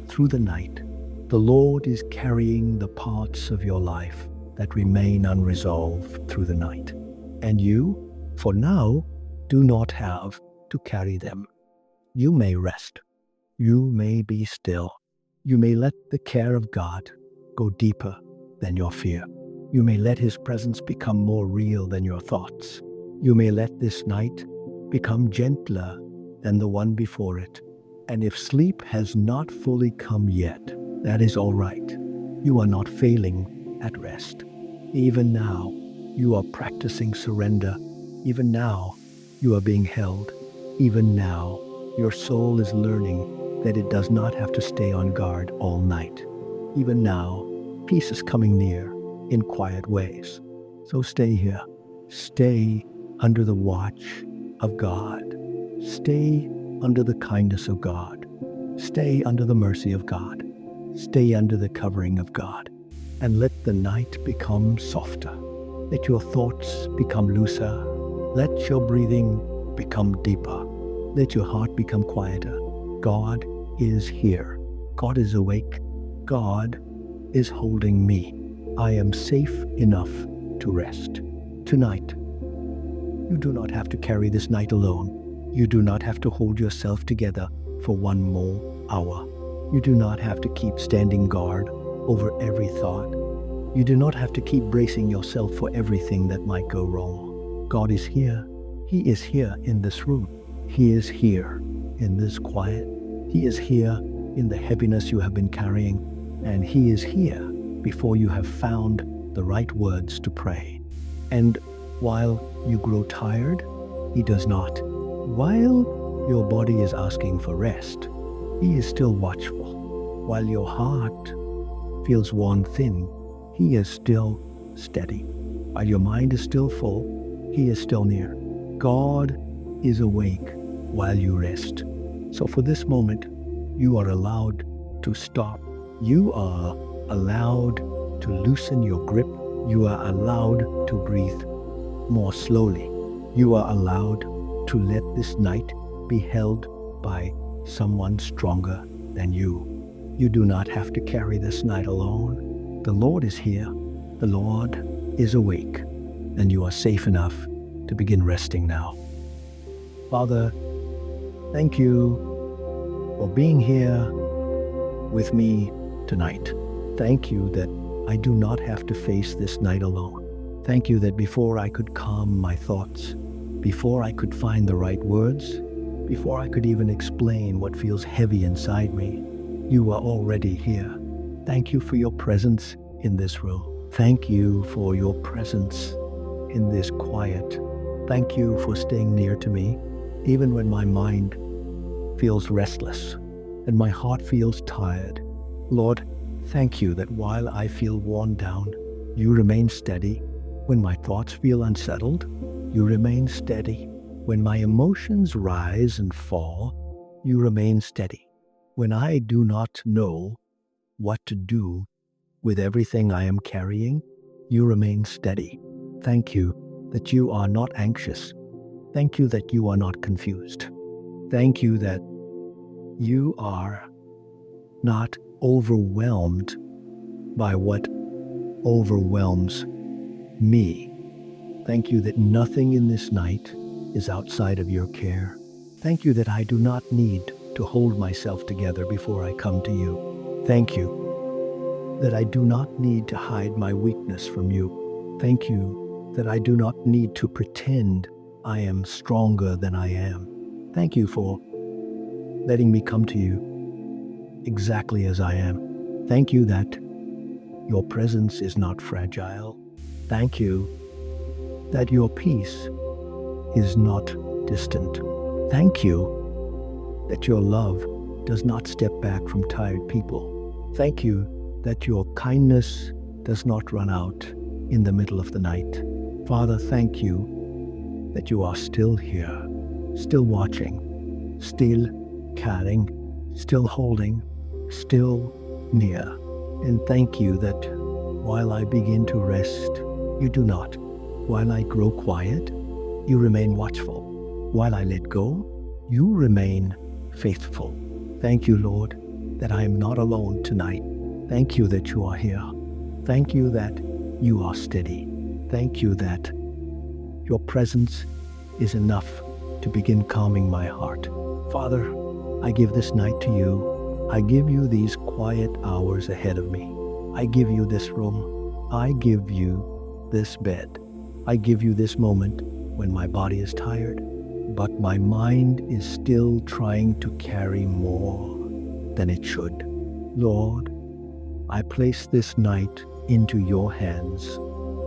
through the night. The Lord is carrying the parts of your life that remain unresolved through the night. And you, for now, do not have to carry them. You may rest. You may be still. You may let the care of God go deeper than your fear. You may let His presence become more real than your thoughts. You may let this night become gentler than the one before it. And if sleep has not fully come yet, that is all right. You are not failing at rest. Even now, you are practicing surrender. Even now, you are being held. Even now, your soul is learning that it does not have to stay on guard all night. Even now, peace is coming near in quiet ways. So stay here. Stay under the watch of God. Stay under the kindness of God. Stay under the mercy of God. Stay under the covering of God. And let the night become softer. Let your thoughts become looser. Let your breathing become deeper. Let your heart become quieter. God is here. God is awake. God is holding me. I am safe enough to rest. Tonight, you do not have to carry this night alone. You do not have to hold yourself together for one more hour. You do not have to keep standing guard over every thought. You do not have to keep bracing yourself for everything that might go wrong. God is here. He is here in this room. He is here in this quiet. He is here in the heaviness you have been carrying. And He is here before you have found the right words to pray. And while you grow tired, He does not. While your body is asking for rest, He is still watchful. While your heart feels worn thin, He is still steady. While your mind is still full, He is still near. God is awake while you rest. So for this moment, you are allowed to stop. You are allowed to loosen your grip. You are allowed to breathe more slowly. You are allowed to let this night be held by someone stronger than you. You do not have to carry this night alone. The Lord is here. The Lord is awake. And you are safe enough to begin resting now. Father, thank you for being here with me tonight. Thank you that I do not have to face this night alone. Thank you that before I could calm my thoughts, before I could find the right words, before I could even explain what feels heavy inside me, you are already here. Thank you for your presence in this room. Thank you for your presence in this quiet. Thank you for staying near to me, even when my mind feels restless and my heart feels tired. Lord, thank you that while I feel worn down, you remain steady. When my thoughts feel unsettled, you remain steady. When my emotions rise and fall, you remain steady. When I do not know what to do with everything I am carrying, you remain steady. Thank you that you are not anxious. Thank you that you are not confused. Thank you that you are not overwhelmed by what overwhelms me. Thank you that nothing in this night is outside of your care. Thank you that I do not need to hold myself together before I come to you. Thank you that I do not need to hide my weakness from you. Thank you that I do not need to pretend I am stronger than I am. Thank you for letting me come to you exactly as I am. Thank you that your presence is not fragile. Thank you that your peace is not distant. Thank you that your love does not step back from tired people. Thank you that your kindness does not run out in the middle of the night. Father, thank you that you are still here, still watching, still caring, still holding, still near. And thank you that while I begin to rest, you do not. While I grow quiet, you remain watchful. While I let go, you remain faithful. Thank you, Lord, that I am not alone tonight. Thank you that you are here. Thank you that you are steady. Thank you that your presence is enough to begin calming my heart. Father, I give this night to you. I give you these quiet hours ahead of me. I give you this room. I give you this bed. I give you this moment when my body is tired, but my mind is still trying to carry more than it should. Lord, I place this night into your hands.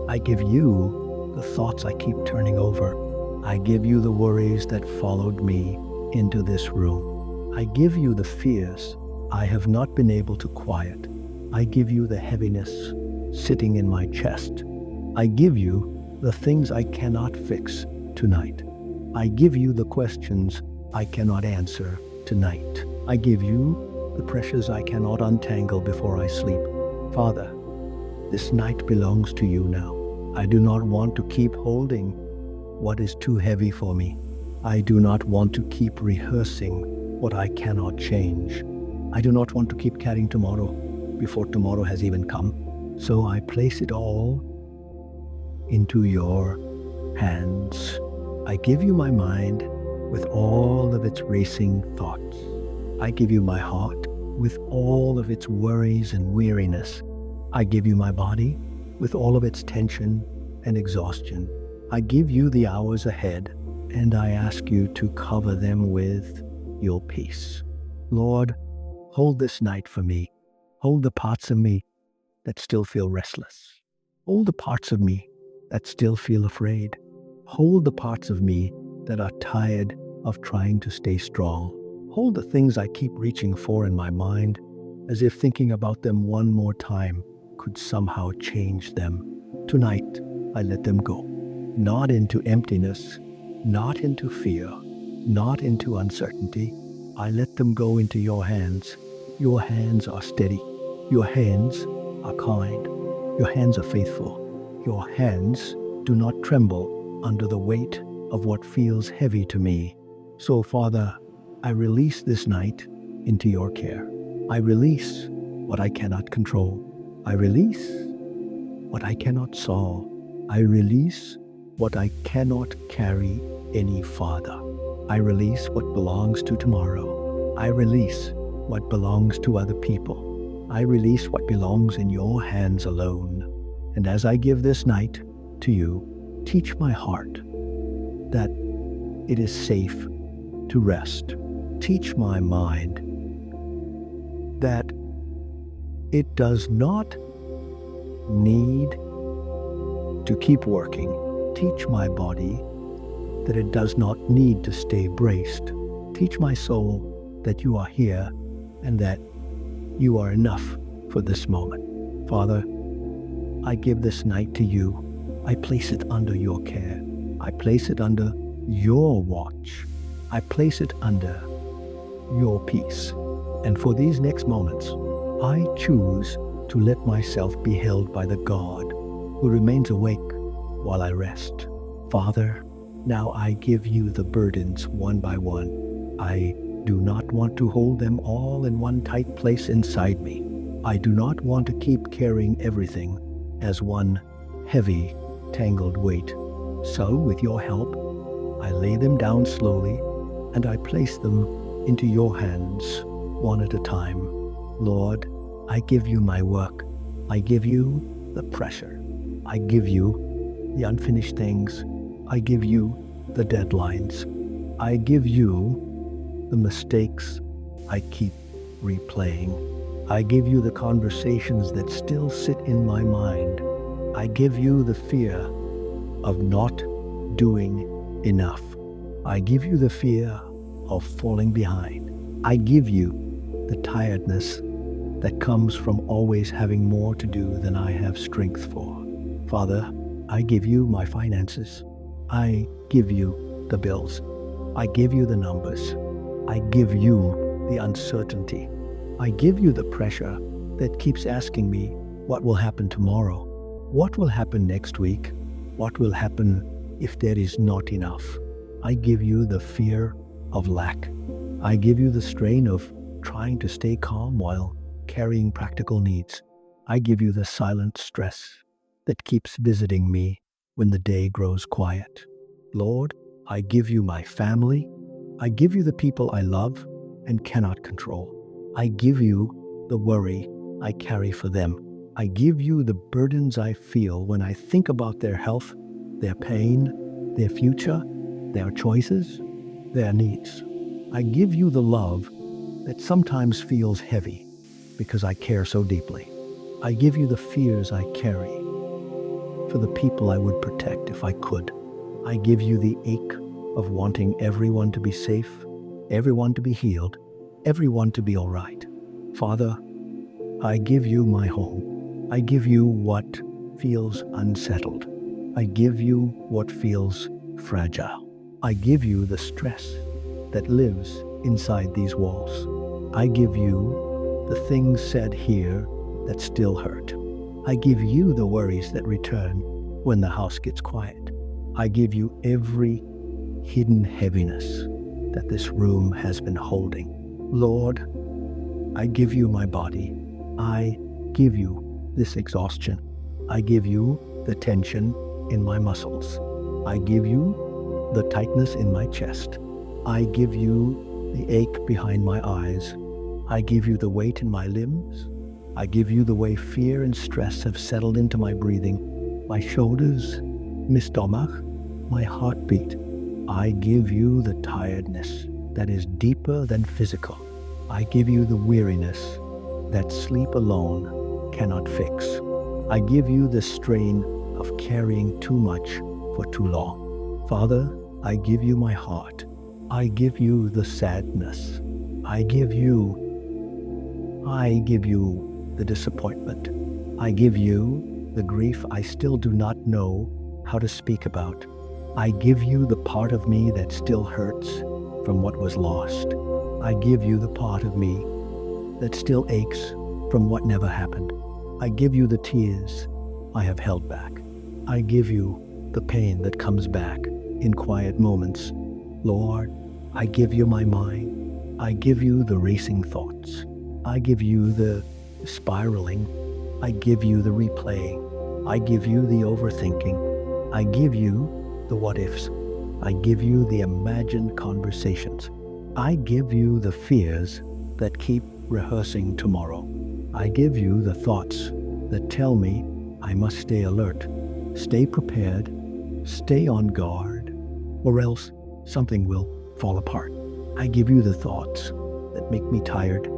I give you the thoughts I keep turning over. I give you the worries that followed me into this room. I give you the fears I have not been able to quiet. I give you the heaviness sitting in my chest. I give you the things I cannot fix tonight. I give you the questions I cannot answer tonight. I give you the pressures I cannot untangle before I sleep. Father, this night belongs to you now. I do not want to keep holding what is too heavy for me. I do not want to keep rehearsing what I cannot change. I do not want to keep carrying tomorrow before tomorrow has even come. So I place it all into your hands. I give you my mind with all of its racing thoughts. I give you my heart with all of its worries and weariness. I give you my body with all of its tension and exhaustion. I give you the hours ahead, and I ask you to cover them with your peace. Lord, hold this night for me. Hold the parts of me that still feel restless. Hold the parts of me that still feel afraid. Hold the parts of me that are tired of trying to stay strong. Hold the things I keep reaching for in my mind, as if thinking about them one more time could somehow change them. Tonight, I let them go. Not into emptiness, not into fear, not into uncertainty. I let them go into your hands. Your hands are steady. Your hands are kind. Your hands are faithful. Your hands do not tremble under the weight of what feels heavy to me. So, Father, I release this night into your care. I release what I cannot control. I release what I cannot solve. I release what I cannot carry any farther. I release what belongs to tomorrow. I release what belongs to other people. I release what belongs in your hands alone. And as I give this night to you, teach my heart that it is safe to rest. Teach my mind that it does not need to keep working. Teach my body that it does not need to stay braced. Teach my soul that you are here and that you are enough for this moment. Father, I give this night to you. I place it under your care. I place it under your watch. I place it under your peace. And for these next moments, I choose to let myself be held by the God who remains awake while I rest. Father, now I give you the burdens one by one. I do not want to hold them all in one tight place inside me. I do not want to keep carrying everything as one heavy, tangled weight. So, with your help, I lay them down slowly and I place them into your hands, one at a time. Lord, I give you my work. I give you the pressure. I give you the unfinished things. I give you the deadlines. I give you the mistakes I keep replaying. I give you the conversations that still sit in my mind. I give you the fear of not doing enough. I give you the fear of falling behind. I give you the tiredness that comes from always having more to do than I have strength for. Father, I give you my finances. I give you the bills. I give you the numbers. I give you the uncertainty. I give you the pressure that keeps asking me what will happen tomorrow, what will happen next week, what will happen if there is not enough. I give you the fear of lack. I give you the strain of trying to stay calm while carrying practical needs. I give you the silent stress that keeps visiting me when the day grows quiet. Lord, I give you my family. I give you the people I love and cannot control. I give you the worry I carry for them. I give you the burdens I feel when I think about their health, their pain, their future, their choices, their needs. I give you the love that sometimes feels heavy because I care so deeply. I give you the fears I carry for the people I would protect if I could. I give you the ache of wanting everyone to be safe, everyone to be healed, everyone to be all right. Father, I give you my home. I give you what feels unsettled. I give you what feels fragile. I give you the stress that lives inside these walls. I give you the things said here that still hurt. I give you the worries that return when the house gets quiet. I give you every hidden heaviness that this room has been holding. Lord, I give you my body. I give you this exhaustion. I give you the tension in my muscles. I give you the tightness in my chest. I give you the ache behind my eyes. I give you the weight in my limbs. I give you the way fear and stress have settled into my breathing, my shoulders, my stomach, my heartbeat. I give you the tiredness that is deeper than physical. I give you the weariness that sleep alone cannot fix. I give you the strain of carrying too much for too long. Father, I give you my heart. I give you the sadness. I give you the disappointment. I give you the grief I still do not know how to speak about. I give you the part of me that still hurts from what was lost. I give you the part of me that still aches from what never happened. I give you the tears I have held back. I give you the pain that comes back in quiet moments. Lord, I give you my mind. I give you the racing thoughts. I give you the spiraling. I give you the replaying. I give you the overthinking. I give you the what ifs. I give you the imagined conversations. I give you the fears that keep rehearsing tomorrow. I give you the thoughts that tell me I must stay alert, stay prepared, stay on guard, or else something will fall apart. I give you the thoughts that make me tired.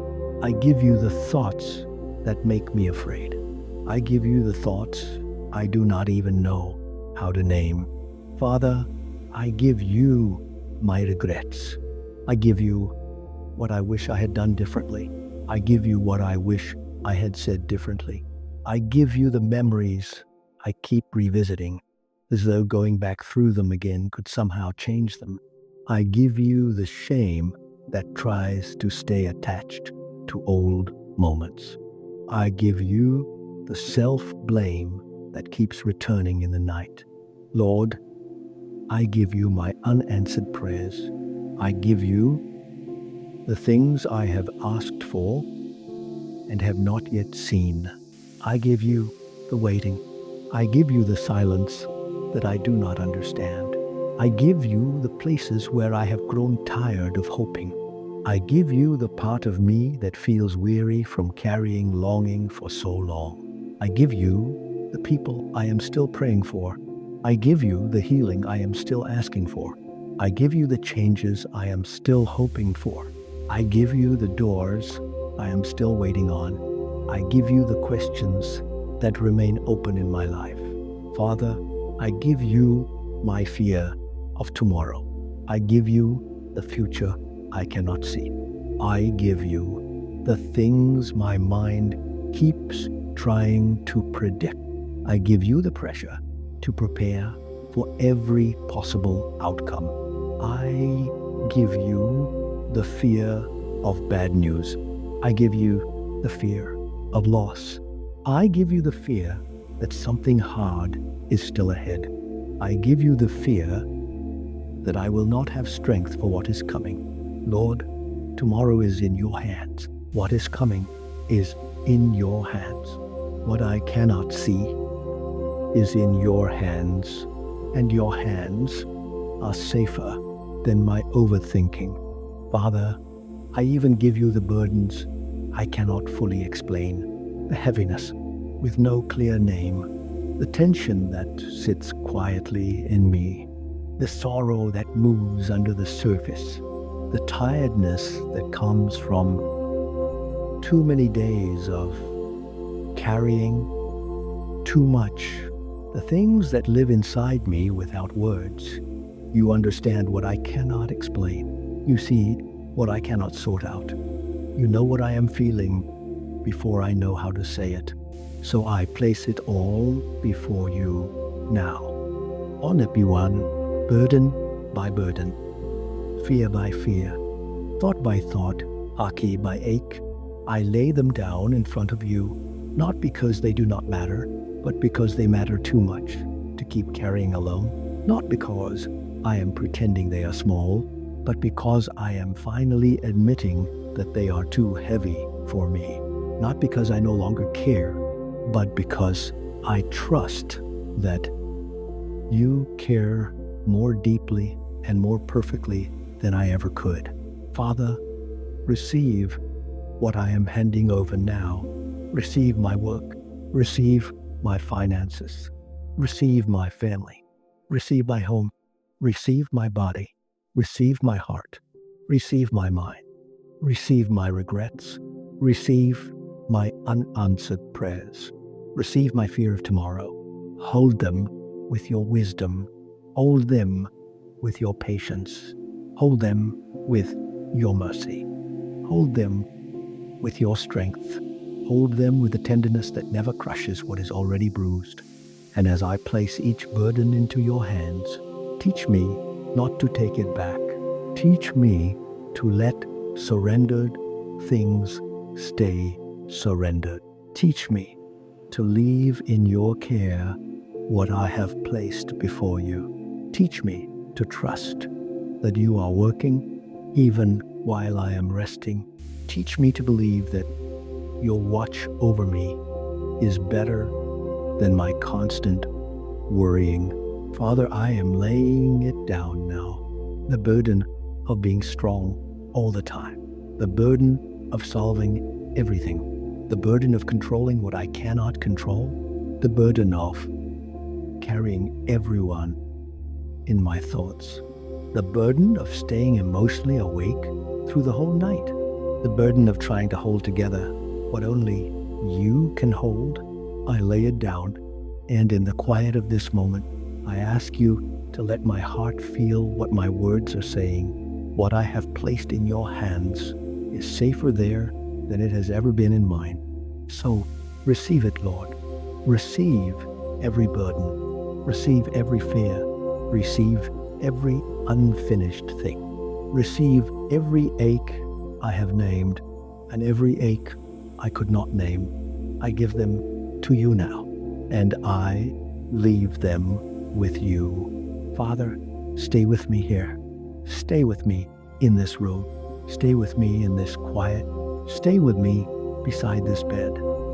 I give you the thoughts that make me afraid. I give you the thoughts I do not even know how to name. Father, I give you my regrets. I give you what I wish I had done differently. I give you what I wish I had said differently. I give you the memories I keep revisiting, as though going back through them again could somehow change them. I give you the shame that tries to stay attached to old moments. I give you the self-blame that keeps returning in the night. Lord, I give you my unanswered prayers. I give you the things I have asked for and have not yet seen. I give you the waiting. I give you the silence that I do not understand. I give you the places where I have grown tired of hoping. I give you the part of me that feels weary from carrying longing for so long. I give you the people I am still praying for. I give you the healing I am still asking for. I give you the changes I am still hoping for. I give you the doors I am still waiting on. I give you the questions that remain open in my life. Father, I give you my fear of tomorrow. I give you the future I cannot see. I give you the things my mind keeps trying to predict. I give you the pressure to prepare for every possible outcome. I give you the fear of bad news. I give you the fear of loss. I give you the fear that something hard is still ahead. I give you the fear that I will not have strength for what is coming. Lord, tomorrow is in your hands. What is coming is in your hands. What I cannot see is in your hands, and your hands are safer than my overthinking. Father, I even give you the burdens I cannot fully explain, the heaviness with no clear name, the tension that sits quietly in me, the sorrow that moves under the surface, the tiredness that comes from too many days of carrying too much, the things that live inside me without words. You understand what I cannot explain. You see what I cannot sort out. You know what I am feeling before I know how to say it. So I place it all before you now. On it be one, burden by burden, fear by fear, thought by thought, ache by ache. I lay them down in front of you, not because they do not matter, but because they matter too much to keep carrying alone. Not because I am pretending they are small, but because I am finally admitting that they are too heavy for me. Not because I no longer care, but because I trust that you care more deeply and more perfectly than I ever could. Father, receive what I am handing over now. Receive my work. Receive my finances. Receive my family. Receive my home. Receive my body. Receive my heart. Receive my mind. Receive my regrets. Receive my unanswered prayers. Receive my fear of tomorrow. Hold them with your wisdom. Hold them with your patience. Hold them with your mercy. Hold them with your strength. Hold them with the tenderness that never crushes what is already bruised. And as I place each burden into your hands, teach me not to take it back. Teach me to let surrendered things stay surrendered. Teach me to leave in your care what I have placed before you. Teach me to trust that you are working even while I am resting. Teach me to believe that your watch over me is better than my constant worrying. Father, I am laying it down now. The burden of being strong all the time. The burden of solving everything. The burden of controlling what I cannot control. The burden of carrying everyone in my thoughts. The burden of staying emotionally awake through the whole night. The burden of trying to hold together what only you can hold. I lay it down, and in the quiet of this moment, I ask you to let my heart feel what my words are saying. What I have placed in your hands is safer there than it has ever been in mine. So receive it, Lord. Receive every burden. Receive every fear. Receive every unfinished thing. Receive every ache I have named and every ache I could not name. I give them to you now, and I leave them with you. Father, stay with me here. Stay with me in this room. Stay with me in this quiet. Stay with me beside this bed.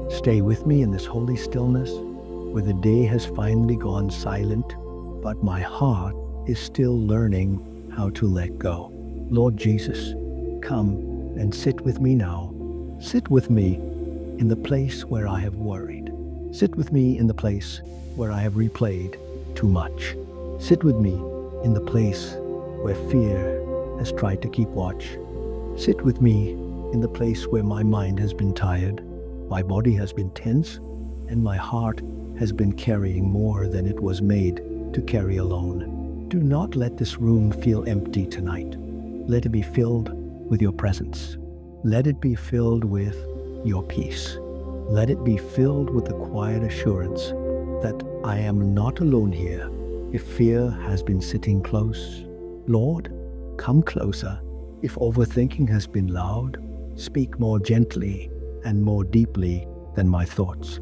Stay with me in this holy stillness where the day has finally gone silent, but my heart is still learning how to let go. Lord Jesus, come and sit with me now. Sit with me in the place where I have worried. Sit with me in the place where I have replayed too much. Sit with me in the place where fear has tried to keep watch. Sit with me in the place where my mind has been tired, my body has been tense, and my heart has been carrying more than it was made to carry alone. Do not let this room feel empty tonight. Let it be filled with your presence. Let it be filled with your peace. Let it be filled with the quiet assurance that I am not alone here. If fear has been sitting close, Lord, come closer. If overthinking has been loud, speak more gently and more deeply than my thoughts.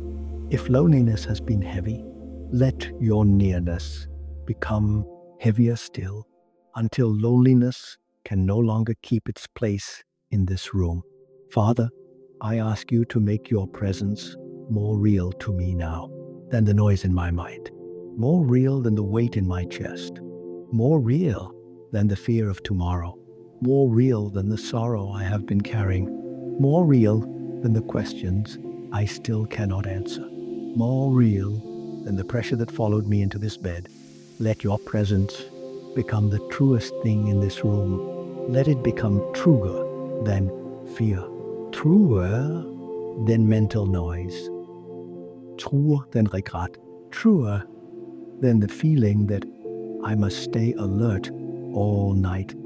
If loneliness has been heavy, let your nearness become heavier still until loneliness can no longer keep its place in this room. Father, I ask you to make your presence more real to me now than the noise in my mind, more real than the weight in my chest, more real than the fear of tomorrow, more real than the sorrow I have been carrying, more real than the questions I still cannot answer, more real than the pressure that followed me into this bed. Let your presence become the truest thing in this room. Let it become truer than fear, truer than mental noise, truer than regret, truer than the feeling that I must stay alert all night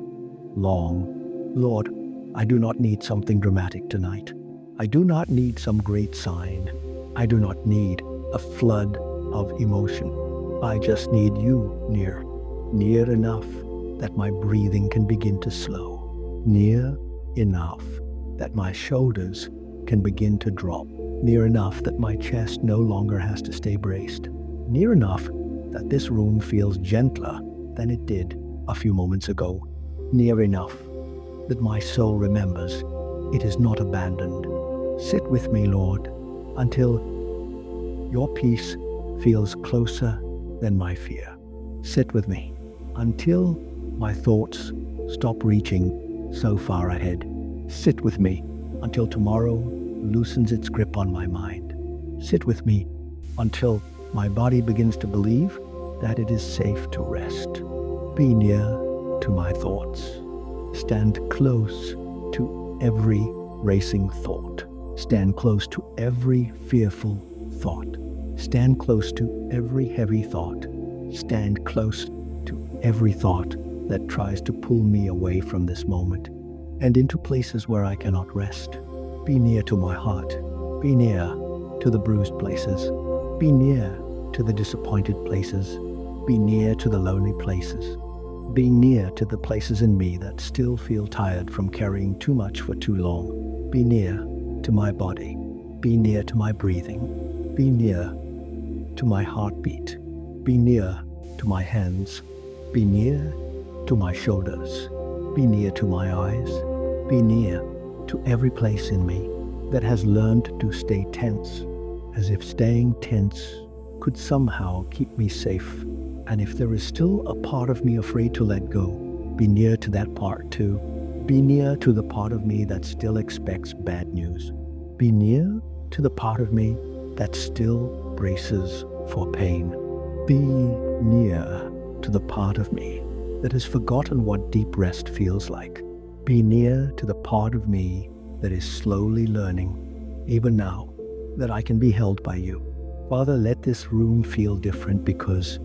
long. Lord, I do not need something dramatic tonight. I do not need some great sign. I do not need a flood of emotion. I just need you near, near enough that my breathing can begin to slow, near enough that my shoulders can begin to drop, near enough that my chest no longer has to stay braced, near enough that this room feels gentler than it did a few moments ago, near enough that my soul remembers it is not abandoned. Sit with me, Lord, until your peace feels closer than my fear. Sit with me until my thoughts stop reaching so far ahead. Sit with me until tomorrow loosens its grip on my mind. Sit with me until my body begins to believe that it is safe to rest. Be near to my thoughts. Stand close to every racing thought. Stand close to every fearful thought. Stand close to every heavy thought. Stand close to every thought that tries to pull me away from this moment and into places where I cannot rest. Be near to my heart. Be near to the bruised places. Be near to the disappointed places. Be near to the lonely places. Be near to the places in me that still feel tired from carrying too much for too long. Be near to my body. Be near to my breathing. Be near to my heartbeat. Be near to my hands. Be near to my shoulders. Be near to my eyes. Be near to every place in me that has learned to stay tense, as if staying tense could somehow keep me safe. And if there is still a part of me afraid to let go, be near to that part too. Be near to the part of me that still expects bad news. Be near to the part of me that still braces for pain. Be near to the part of me that has forgotten what deep rest feels like. Be near to the part of me that is slowly learning, even now, that I can be held by you. Father, let this room feel different because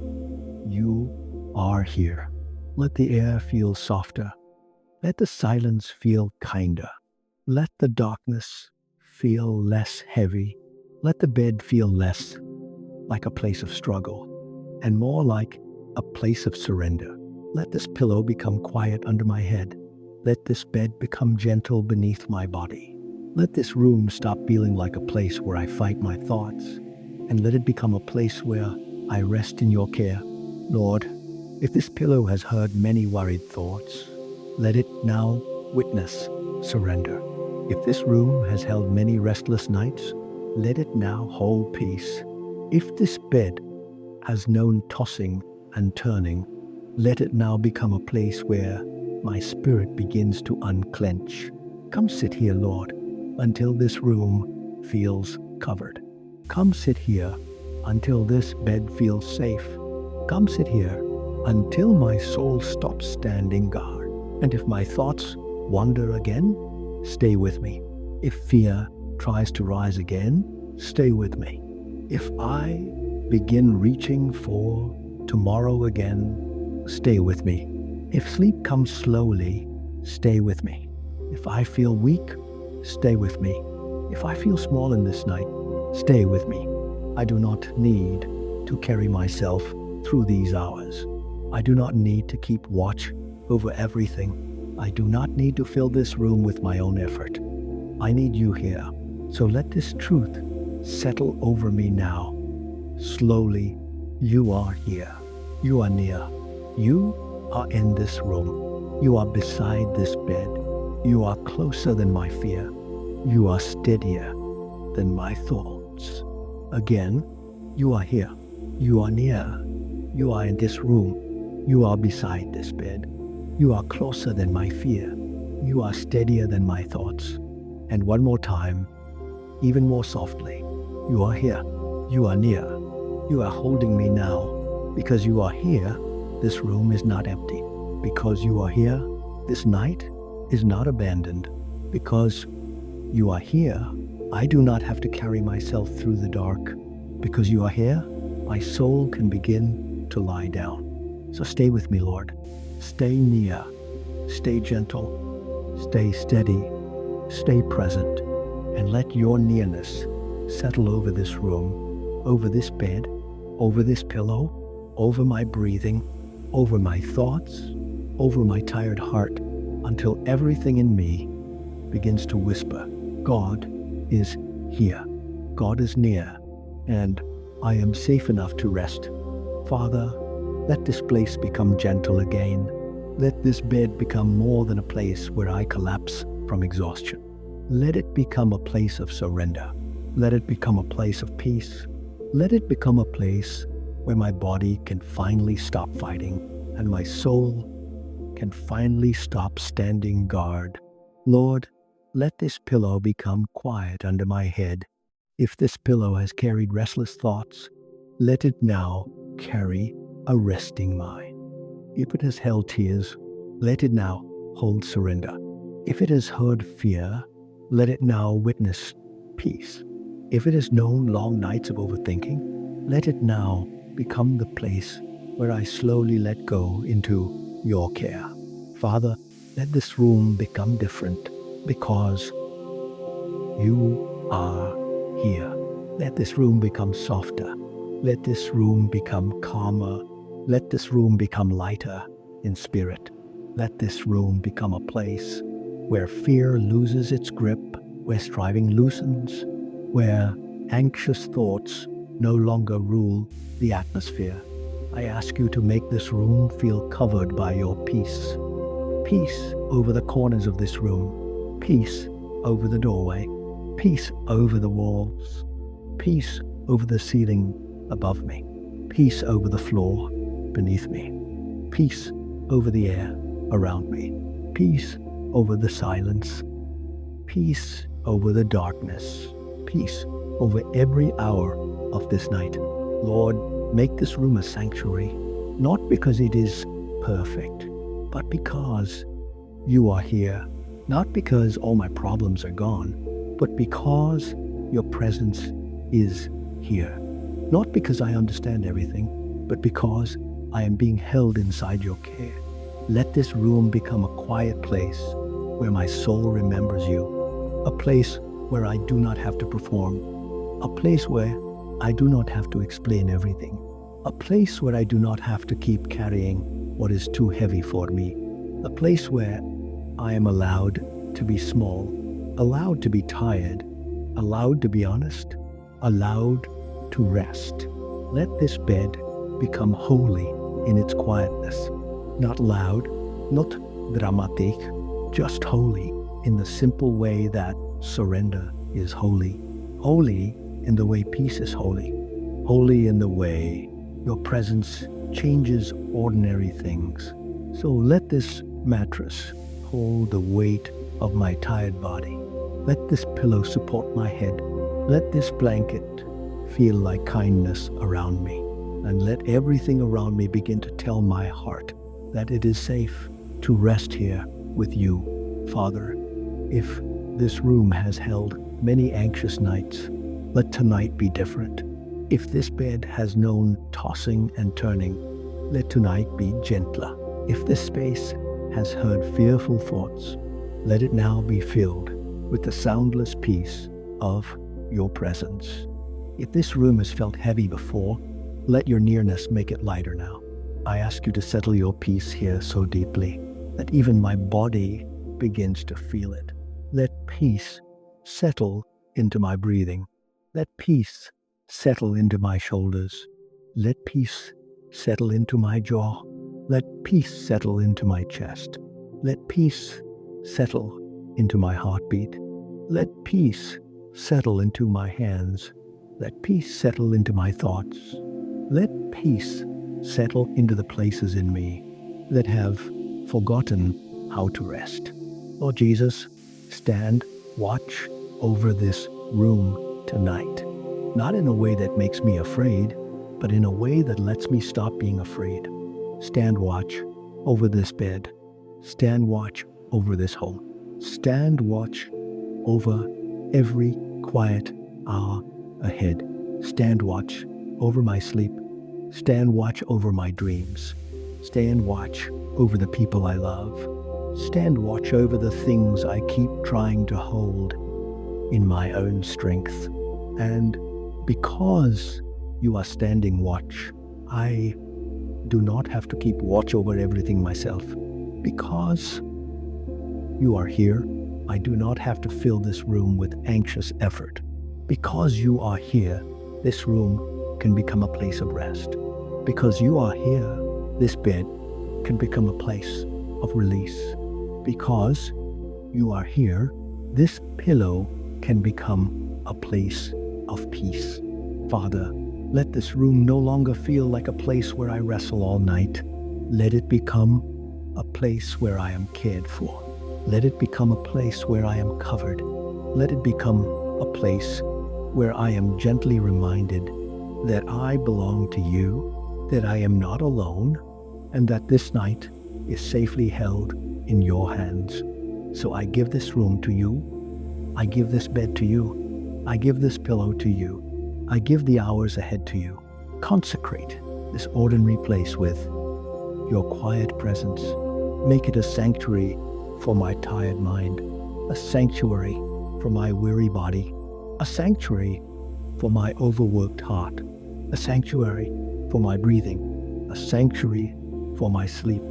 you are here. Let the air feel softer. Let the silence feel kinder. Let the darkness feel less heavy. Let the bed feel less like a place of struggle and more like a place of surrender. Let this pillow become quiet under my head. Let this bed become gentle beneath my body. Let this room stop feeling like a place where I fight my thoughts, and let it become a place where I rest in your care. Lord, if this pillow has heard many worried thoughts, let it now witness surrender. If this room has held many restless nights, let it now hold peace. If this bed has known tossing and turning, let it now become a place where my spirit begins to unclench. Come sit here, Lord, until this room feels covered. Come sit here until this bed feels safe. Come sit here until my soul stops standing guard. And if my thoughts wander again, stay with me. If fear tries to rise again, stay with me. If I begin reaching for tomorrow again, stay with me. If sleep comes slowly, stay with me. If I feel weak, stay with me. If I feel small in this night, stay with me. I do not need to carry myself through these hours. I do not need to keep watch over everything. I do not need to fill this room with my own effort. I need you here. So let this truth settle over me now. Slowly, you are here. You are near. You are in this room. You are beside this bed. You are closer than my fear. You are steadier than my thoughts. Again, you are here. You are near. You are in this room. You are beside this bed. You are closer than my fear. You are steadier than my thoughts. And one more time, even more softly, you are here. You are near. You are holding me now. Because you are here, this room is not empty. Because you are here, this night is not abandoned. Because you are here, I do not have to carry myself through the dark. Because you are here, my soul can begin to lie down. So stay with me, Lord. Stay near. Stay gentle. Stay steady. Stay present. And let your nearness settle over this room, over this bed, over this pillow, over my breathing, over my thoughts, over my tired heart, until everything in me begins to whisper, God is here. God is near, and I am safe enough to rest. Father, let this place become gentle again. Let this bed become more than a place where I collapse from exhaustion. Let it become a place of surrender. Let it become a place of peace. Let it become a place where my body can finally stop fighting and my soul can finally stop standing guard. Lord, let this pillow become quiet under my head. If this pillow has carried restless thoughts, let it now carry a resting mind. If it has held tears, let it now hold surrender. If it has heard fear, let it now witness peace. If it has known long nights of overthinking, let it now become the place where I slowly let go into your care. Father, let this room become different because you are here. Let this room become softer. Let this room become calmer. Let this room become lighter in spirit. Let this room become a place where fear loses its grip, where striving loosens, where anxious thoughts no longer rule the atmosphere. I ask you to make this room feel covered by your peace. Peace over the corners of this room. Peace over the doorway. Peace over the walls. Peace over the ceiling above me. Peace over the floor beneath me. Peace over the air around me. Peace over the silence. Peace over the darkness. Peace over every hour of this night. Lord, make this room a sanctuary, not because it is perfect, but because you are here. Not because all my problems are gone, but because your presence is here. Not because I understand everything, but because I am being held inside your care. Let this room become a quiet place where my soul remembers you, a place where I do not have to perform, a place where I do not have to explain everything, a place where I do not have to keep carrying what is too heavy for me, a place where I am allowed to be small, allowed to be tired, allowed to be honest, allowed to rest. Let this bed become holy in its quietness, not loud, not dramatic, just holy in the simple way that surrender is holy. Holy in the way peace is holy. Holy in the way your presence changes ordinary things. So let this mattress hold the weight of my tired body. Let this pillow support my head. Let this blanket feel like kindness around me. And let everything around me begin to tell my heart that it is safe to rest here with you. Father, if This room has held many anxious nights. Let tonight be different. If this bed has known tossing and turning, let tonight be gentler. If this space has heard fearful thoughts, let it now be filled with the soundless peace of your presence. If this room has felt heavy before, let your nearness make it lighter now. I ask you to settle your peace here so deeply that even my body begins to feel it. Let peace settle into my breathing. Let peace settle into my shoulders. Let peace settle into my jaw. Let peace settle into my chest. Let peace settle into my heartbeat. Let peace settle into my hands. Let peace settle into my thoughts. Let peace settle into the places in me that have forgotten how to rest. Lord Jesus, stand, watch over this room tonight. Not in a way that makes me afraid, but in a way that lets me stop being afraid. Stand watch over this bed. Stand watch over this home. Stand watch over every quiet hour ahead. Stand watch over my sleep. Stand watch over my dreams. Stand watch over the people I love. Stand watch over the things I keep trying to hold in my own strength. And because you are standing watch, I do not have to keep watch over everything myself. Because you are here, I do not have to fill this room with anxious effort. Because you are here, this room can become a place of rest. Because you are here, this bed can become a place of release. Because you are here, this pillow can become a place of peace. Father, let this room no longer feel like a place where I wrestle all night. Let it become a place where I am cared for. Let it become a place where I am covered. Let it become a place where I am gently reminded that I belong to you, that I am not alone, and that this night is safely held in your hands. So I give this room to you. I give this bed to you. I give this pillow to you. I give the hours ahead to you. Consecrate this ordinary place with your quiet presence. Make it a sanctuary for my tired mind, a sanctuary for my weary body, a sanctuary for my overworked heart, a sanctuary for my breathing, a sanctuary for my sleep.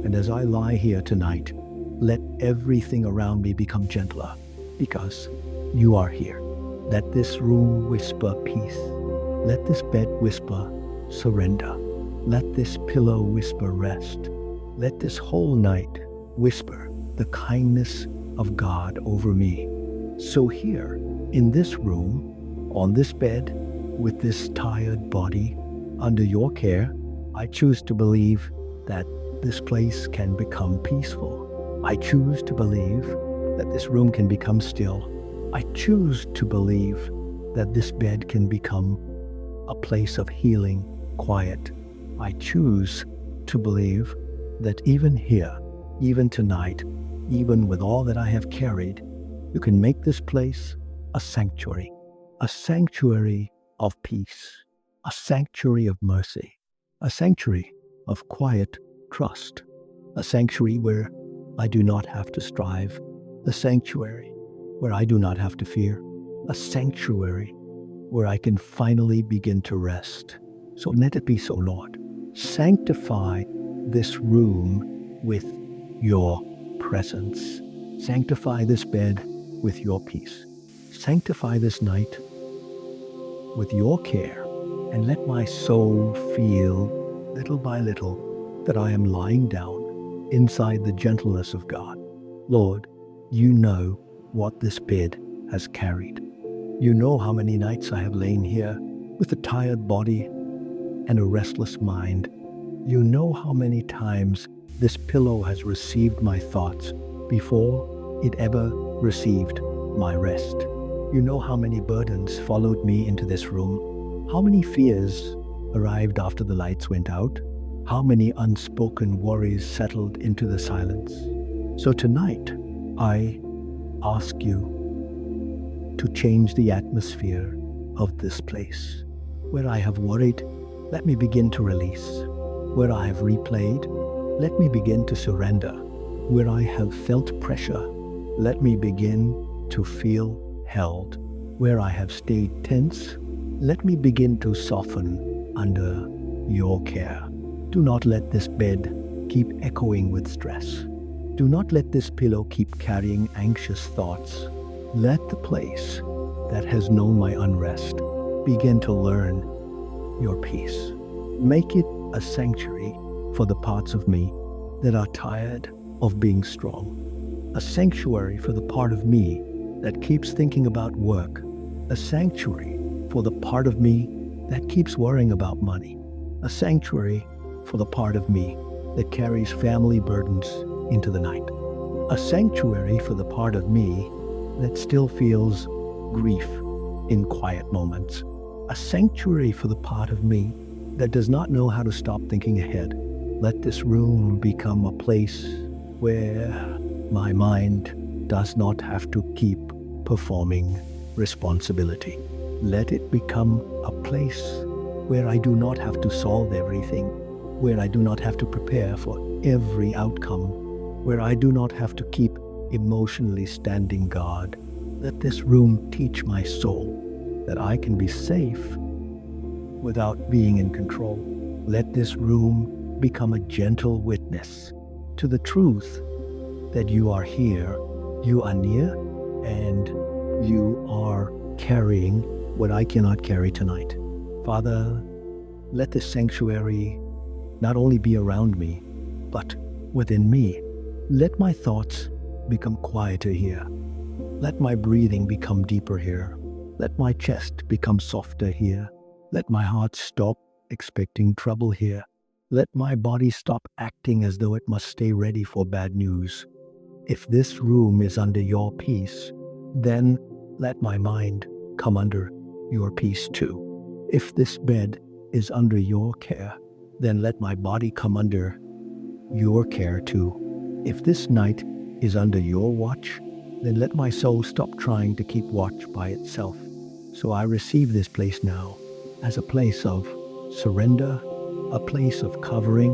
And as I lie here tonight, let everything around me become gentler, because you are here. Let this room whisper peace. Let this bed whisper surrender. Let this pillow whisper rest. Let this whole night whisper the kindness of God over me. So here, in this room, on this bed, with this tired body, under your care, I choose to believe that this place can become peaceful. I choose to believe that this room can become still. I choose to believe that this bed can become a place of healing, quiet. I choose to believe that even here, even tonight, even with all that I have carried, you can make this place a sanctuary of peace, a sanctuary of mercy, a sanctuary of quiet trust, a sanctuary where I do not have to strive, a sanctuary where I do not have to fear, a sanctuary where I can finally begin to rest. So let it be so, Lord. Sanctify this room with your presence. Sanctify this bed with your peace. Sanctify this night with your care, and let my soul feel, little by little, that I am lying down inside the gentleness of God. Lord, you know what this bed has carried. You know how many nights I have lain here with a tired body and a restless mind. You know how many times this pillow has received my thoughts before it ever received my rest. You know how many burdens followed me into this room, how many fears arrived after the lights went out, how many unspoken worries settled into the silence. So tonight, I ask you to change the atmosphere of this place. Where I have worried, let me begin to release. Where I have replayed, let me begin to surrender. Where I have felt pressure, let me begin to feel held. Where I have stayed tense, let me begin to soften under your care. Do not let this bed keep echoing with stress. Do not let this pillow keep carrying anxious thoughts. Let the place that has known my unrest begin to learn your peace. Make it a sanctuary for the parts of me that are tired of being strong. A sanctuary for the part of me that keeps thinking about work. A sanctuary for the part of me that keeps worrying about money. A sanctuary for the part of me that carries family burdens into the night. A sanctuary for the part of me that still feels grief in quiet moments. A sanctuary for the part of me that does not know how to stop thinking ahead. Let this room become a place where my mind does not have to keep performing responsibility. Let it become a place where I do not have to solve everything, where I do not have to prepare for every outcome, where I do not have to keep emotionally standing guard. Let this room teach my soul that I can be safe without being in control. Let this room become a gentle witness to the truth that you are here, you are near, and you are carrying what I cannot carry tonight. Father, let this sanctuary not only be around me, but within me. Let my thoughts become quieter here. Let my breathing become deeper here. Let my chest become softer here. Let my heart stop expecting trouble here. Let my body stop acting as though it must stay ready for bad news. If this room is under your peace, then let my mind come under your peace too. If this bed is under your care, then let my body come under your care too. If this night is under your watch, then let my soul stop trying to keep watch by itself. So I receive this place now as a place of surrender, a place of covering,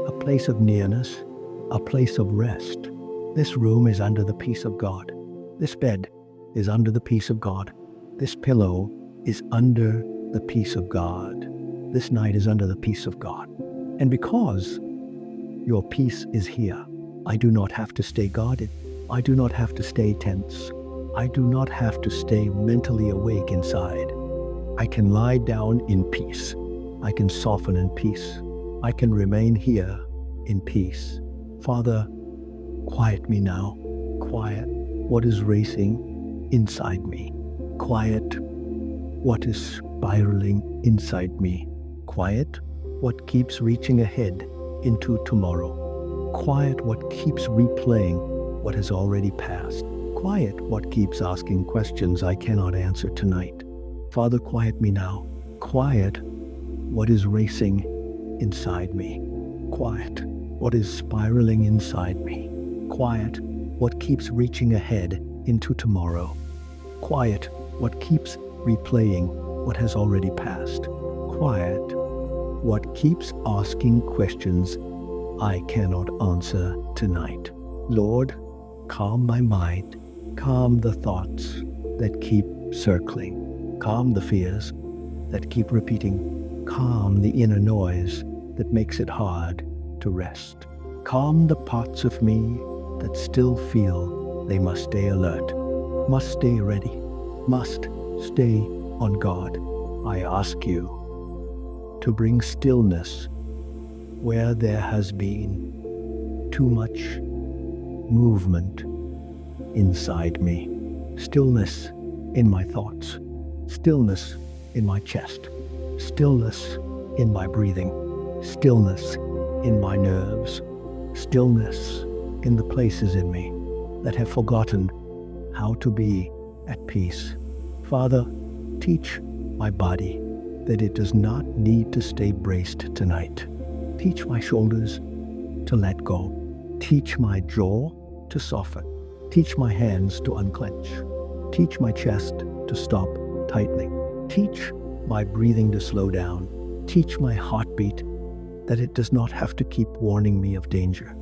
a place of nearness, a place of rest. This room is under the peace of God. This bed is under the peace of God. This pillow is under the peace of God. This night is under the peace of God. And because your peace is here, I do not have to stay guarded. I do not have to stay tense. I do not have to stay mentally awake inside. I can lie down in peace. I can soften in peace. I can remain here in peace. Father, quiet me now. Quiet what is racing inside me. Quiet what is spiraling inside me. Quiet what keeps reaching ahead into tomorrow. Quiet what keeps replaying what has already passed. Quiet what keeps asking questions I cannot answer tonight. Father, quiet me now. Quiet what is racing inside me. Quiet what is spiraling inside me. Quiet what keeps reaching ahead into tomorrow. Quiet what keeps replaying what has already passed. Quiet what keeps asking questions I cannot answer tonight. Lord, calm my mind. Calm the thoughts that keep circling. Calm the fears that keep repeating. Calm the inner noise that makes it hard to rest. Calm the parts of me that still feel they must stay alert, must stay ready, must stay on guard. I ask you to bring stillness where there has been too much movement inside me. Stillness in my thoughts. Stillness in my chest. Stillness in my breathing. Stillness in my nerves. Stillness in the places in me that have forgotten how to be at peace. Father, teach my body that it does not need to stay braced tonight. Teach my shoulders to let go. Teach my jaw to soften. Teach my hands to unclench. Teach my chest to stop tightening. Teach my breathing to slow down. Teach my heartbeat that it does not have to keep warning me of danger.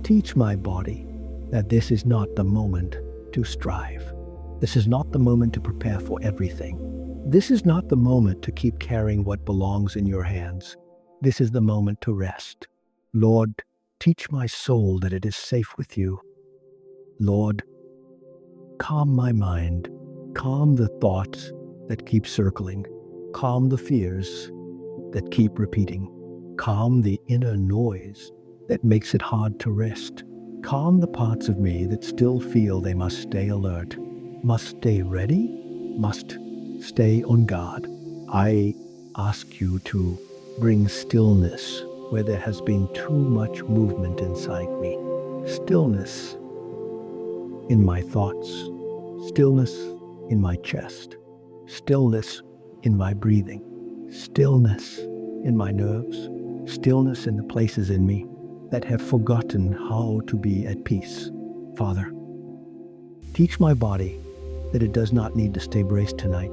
Teach my body that this is not the moment to strive. This is not the moment to prepare for everything. This is not the moment to keep carrying what belongs in your hands. This is the moment to rest. Lord, teach my soul that it is safe with you. Lord, calm my mind. Calm the thoughts that keep circling. Calm the fears that keep repeating. Calm the inner noise that makes it hard to rest. Calm the parts of me that still feel they must stay alert, must stay ready, must stay on guard. I ask you to bring stillness where there has been too much movement inside me. Stillness in my thoughts, stillness in my chest, stillness in my breathing, stillness in my nerves, stillness in the places in me that have forgotten how to be at peace. Father, teach my body that it does not need to stay braced tonight.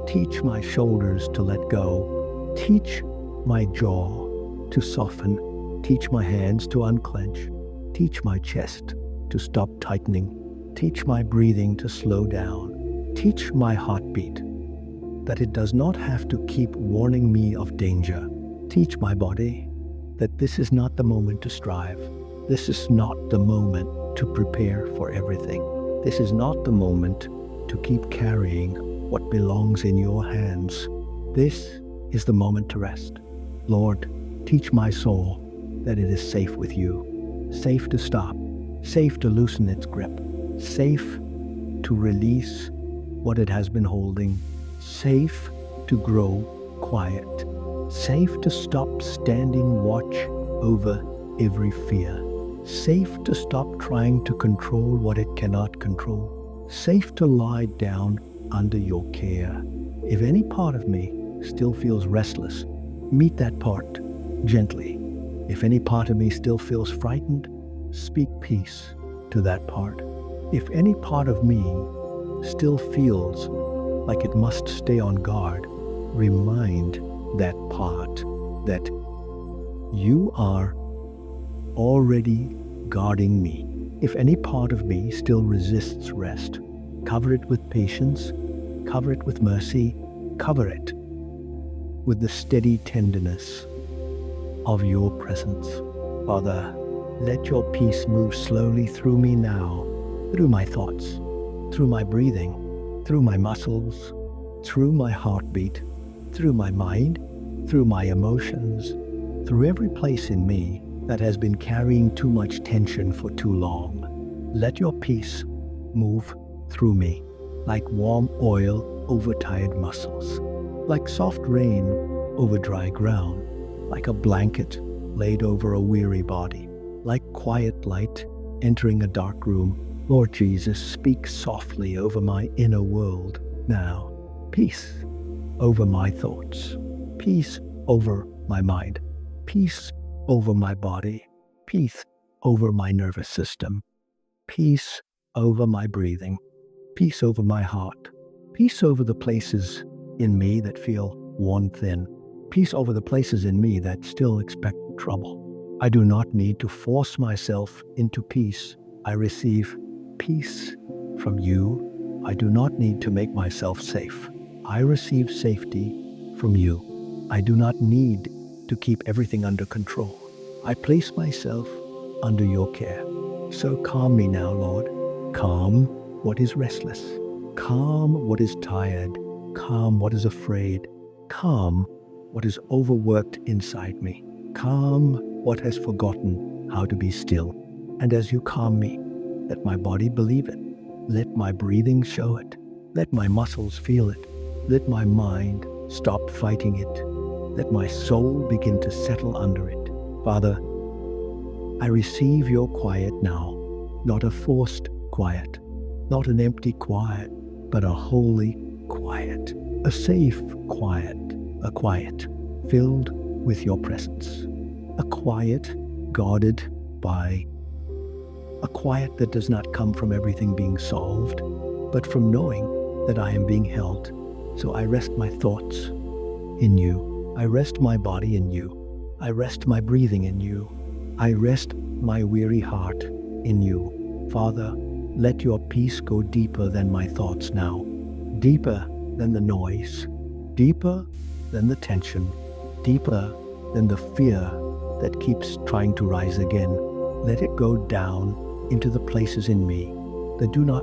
Teach my shoulders to let go. Teach my jaw to soften. Teach my hands to unclench. Teach my chest to stop tightening. Teach my breathing to slow down. Teach my heartbeat that it does not have to keep warning me of danger. Teach my body that this is not the moment to strive. This is not the moment to prepare for everything. This is not the moment to keep carrying what belongs in your hands. This is the moment to rest. Lord, teach my soul that it is safe with you, safe to stop, safe to loosen its grip, safe to release what it has been holding, safe to grow quiet, safe to stop standing watch over every fear, safe to stop trying to control what it cannot control, safe to lie down under your care. If any part of me still feels restless, meet that part gently. If any part of me still feels frightened, speak peace to that part. If any part of me still feels like it must stay on guard, remind that part that you are already guarding me. If any part of me still resists rest, cover it with patience, cover it with mercy, cover it with the steady tenderness of your presence. Father, let your peace move slowly through me now, through my thoughts, through my breathing, through my muscles, through my heartbeat, through my mind, through my emotions, through every place in me that has been carrying too much tension for too long. Let your peace move through me like warm oil over tired muscles, like soft rain over dry ground, like a blanket laid over a weary body, like quiet light entering a dark room. Lord Jesus, speak softly over my inner world now. Peace over my thoughts, peace over my mind, peace over my body, peace over my nervous system, peace over my breathing, peace over my heart, peace over the places in me that feel worn thin, peace over the places in me that still expect trouble. I do not need to force myself into peace. I receive peace from you. I do not need to make myself safe. I receive safety from you. I do not need to keep everything under control. I place myself under your care. So calm me now, Lord. Calm what is restless. Calm what is tired. Calm what is afraid. Calm what is overworked inside me. Calm what has forgotten how to be still. And as you calm me, let my body believe it. Let my breathing show it. Let my muscles feel it. Let my mind stop fighting it. Let my soul begin to settle under it. Father, I receive your quiet now, not a forced quiet, not an empty quiet, but a holy quiet, a safe quiet, a quiet filled with your presence, a quiet guarded by a quiet that does not come from everything being solved, but from knowing that I am being held. So I rest my thoughts in you. I rest my body in you. I rest my breathing in you. I rest my weary heart in you. Father, let your peace go deeper than my thoughts now, deeper than the noise, deeper than the tension, deeper than the fear that keeps trying to rise again. Let it go down into the places in me that do not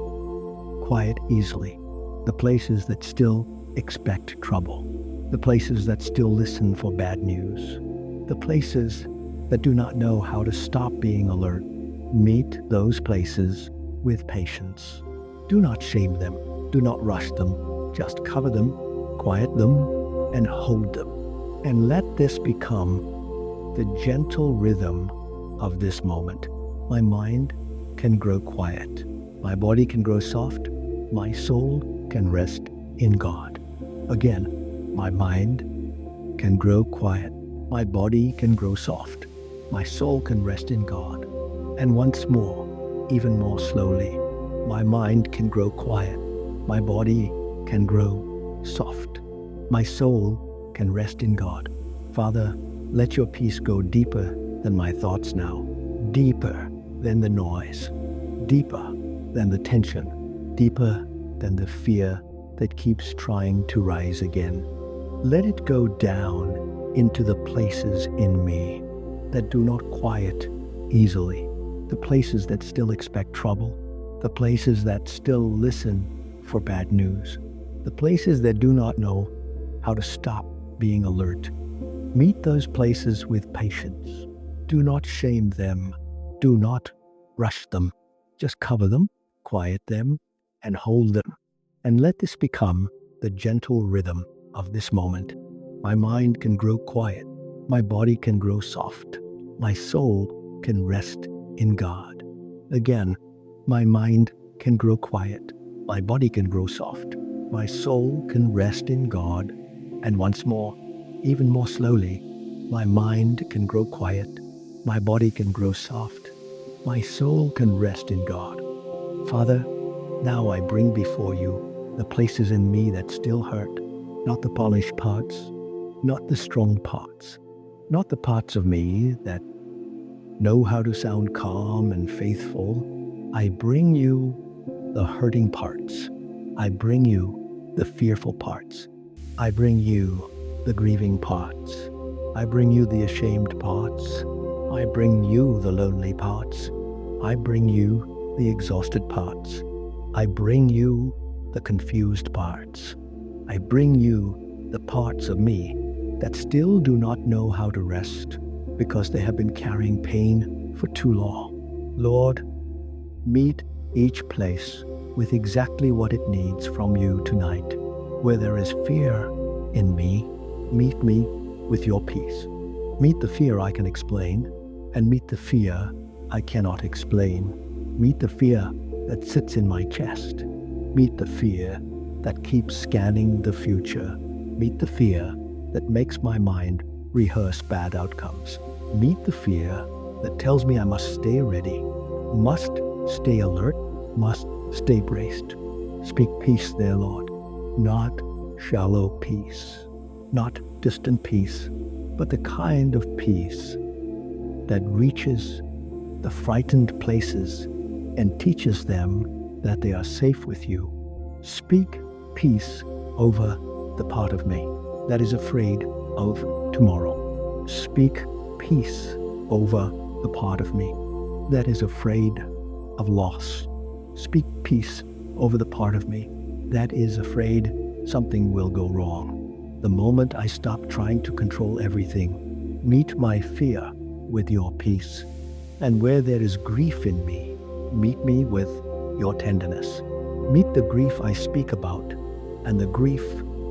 quiet easily, the places that still expect trouble, the places that still listen for bad news, the places that do not know how to stop being alert. Meet those places with patience. Do not shame them. Do not rush them. Just cover them, quiet them, and hold them. And let this become the gentle rhythm of this moment. My mind can grow quiet. My body can grow soft. My soul can rest in God. Again, my mind can grow quiet. My body can grow soft. My soul can rest in God. And once more, even more slowly, my mind can grow quiet. My body can grow soft. My soul can rest in God. Father, let your peace go deeper than my thoughts now, deeper than the noise, deeper than the tension, deeper than the fear that keeps trying to rise again. Let it go down into the places in me that do not quiet easily, the places that still expect trouble, the places that still listen for bad news, the places that do not know how to stop being alert. Meet those places with patience. Do not shame them. Do not rush them. Just cover them, quiet them, and hold them. And let this become the gentle rhythm of this moment. My mind can grow quiet. My body can grow soft. My soul can rest in God. Again, my mind can grow quiet. My body can grow soft. My soul can rest in God. And once more, even more slowly, my mind can grow quiet. My body can grow soft. My soul can rest in God. Father, now I bring before you the places in me that still hurt, not the polished parts, not the strong parts, not the parts of me that know how to sound calm and faithful. I bring you the hurting parts. I bring you the fearful parts. I bring you the grieving parts. I bring you the ashamed parts. I bring you the lonely parts. I bring you the exhausted parts. I bring you the confused parts. I bring you the parts of me that still do not know how to rest because they have been carrying pain for too long. Lord, meet each place with exactly what it needs from you tonight. Where there is fear in me, meet me with your peace. Meet the fear I can explain, and meet the fear I cannot explain. Meet the fear that sits in my chest. Meet the fear that keeps scanning the future. Meet the fear that makes my mind rehearse bad outcomes. Meet the fear that tells me I must stay ready, must stay alert, must stay braced. Speak peace there, Lord. Not shallow peace, not distant peace, but the kind of peace that reaches the frightened places and teaches them that they are safe with you. Speak peace over the part of me that is afraid of tomorrow. Speak peace over the part of me that is afraid of loss. Speak peace over the part of me that is afraid something will go wrong. The moment I stop trying to control everything, meet my fear with your peace. And where there is grief in me, meet me with your tenderness. Meet the grief I speak about and the grief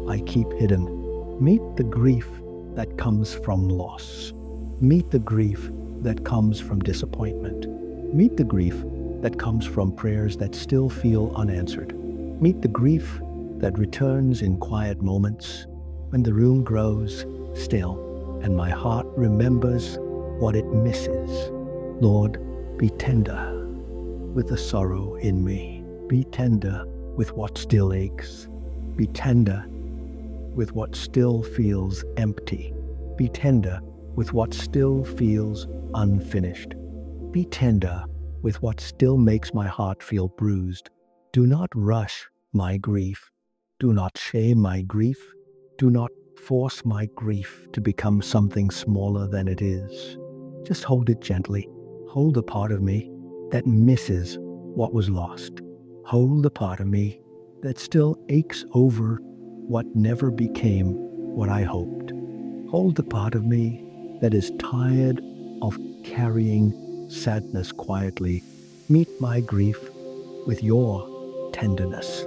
I keep hidden. Meet the grief that comes from loss. Meet the grief that comes from disappointment. Meet the grief that comes from prayers that still feel unanswered. Meet the grief that returns in quiet moments when the room grows still and my heart remembers what it misses. Lord, be tender, with the sorrow in me. Be tender with what still aches. Be tender with what still feels empty. Be tender with what still feels unfinished. Be tender with what still makes my heart feel bruised. Do not rush my grief. Do not shame my grief. Do not force my grief to become something smaller than it is. Just hold it gently. Hold the part of me that misses what was lost. Hold the part of me that still aches over what never became what I hoped. Hold the part of me that is tired of carrying sadness quietly. Meet my grief with your tenderness.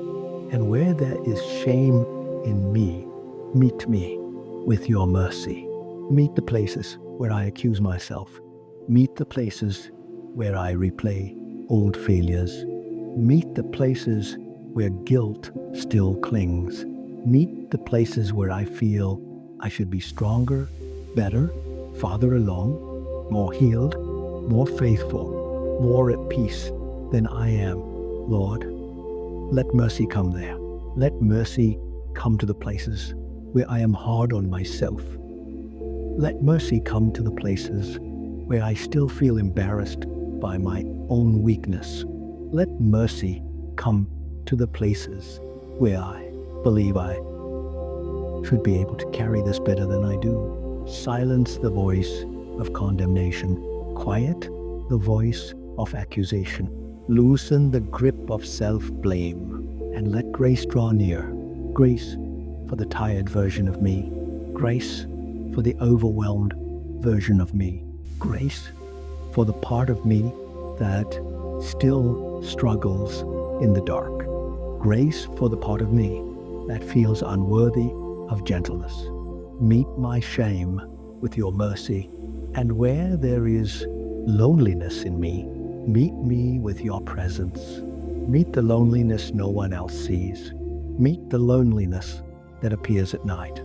And where there is shame in me, meet me with your mercy. Meet the places where I accuse myself. Meet the places where I replay old failures. Meet the places where guilt still clings. Meet the places where I feel I should be stronger, better, farther along, more healed, more faithful, more at peace than I am. Lord, let mercy come there. Let mercy come to the places where I am hard on myself. Let mercy come to the places where I still feel embarrassed by my own weakness. Let mercy come to the places where I believe I should be able to carry this better than I do. Silence the voice of condemnation. Quiet the voice of accusation. Loosen the grip of self-blame and let grace draw near. Grace for the tired version of me. Grace for the overwhelmed version of me. Grace for the part of me that still struggles in the dark. Grace for the part of me that feels unworthy of gentleness. Meet my shame with your mercy, and where there is loneliness in me, meet me with your presence. Meet the loneliness no one else sees. Meet the loneliness that appears at night.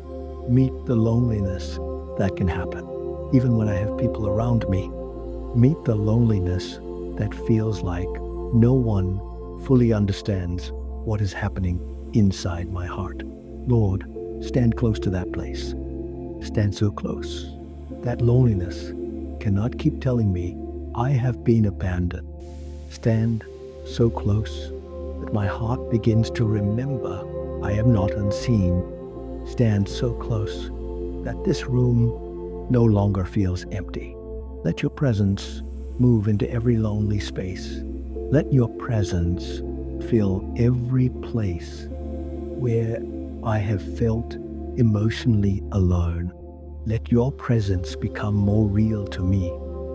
Meet the loneliness that can happen even when I have people around me. Meet the loneliness that feels like no one fully understands what is happening inside my heart. Lord, stand close to that place. Stand so close. That loneliness cannot keep telling me I have been abandoned. Stand so close that my heart begins to remember I am not unseen. Stand so close that this room no longer feels empty. Let your presence move into every lonely space. Let your presence fill every place where I have felt emotionally alone. Let your presence become more real to me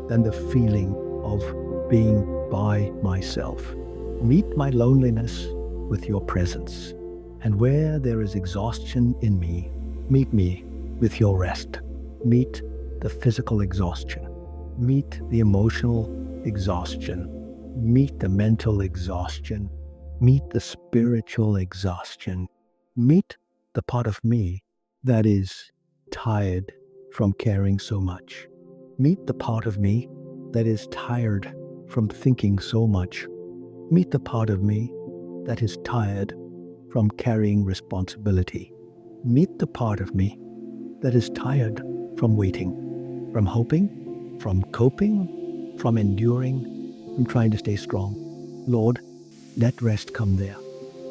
than the feeling of being by myself. Meet my loneliness with your presence. And where there is exhaustion in me, meet me with your rest. Meet the physical exhaustion. Meet the emotional exhaustion. Meet the mental exhaustion. Meet the spiritual exhaustion. Meet the part of me that is tired from caring so much. Meet the part of me that is tired from thinking so much. Meet the part of me that is tired from carrying responsibility. Meet the part of me that is tired from waiting, from hoping, from coping, from enduring, from trying to stay strong. Lord, let rest come there.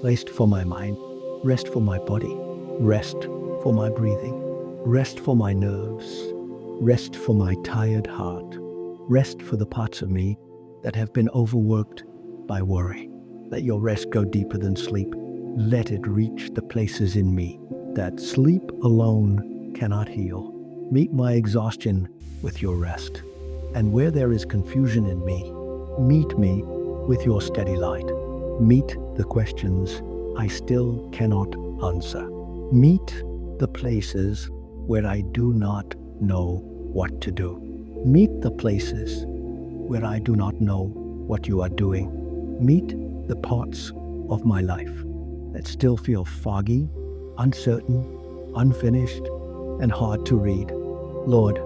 Rest for my mind, rest for my body, rest for my breathing, rest for my nerves, rest for my tired heart, rest for the parts of me that have been overworked by worry. Let your rest go deeper than sleep. Let it reach the places in me that sleep alone cannot heal. Meet my exhaustion with your rest. And where there is confusion in me, meet me with your steady light. Meet the questions I still cannot answer. Meet the places where I do not know what to do. Meet the places where I do not know what you are doing. Meet the parts of my life that still feel foggy, uncertain, unfinished, and hard to read. Lord,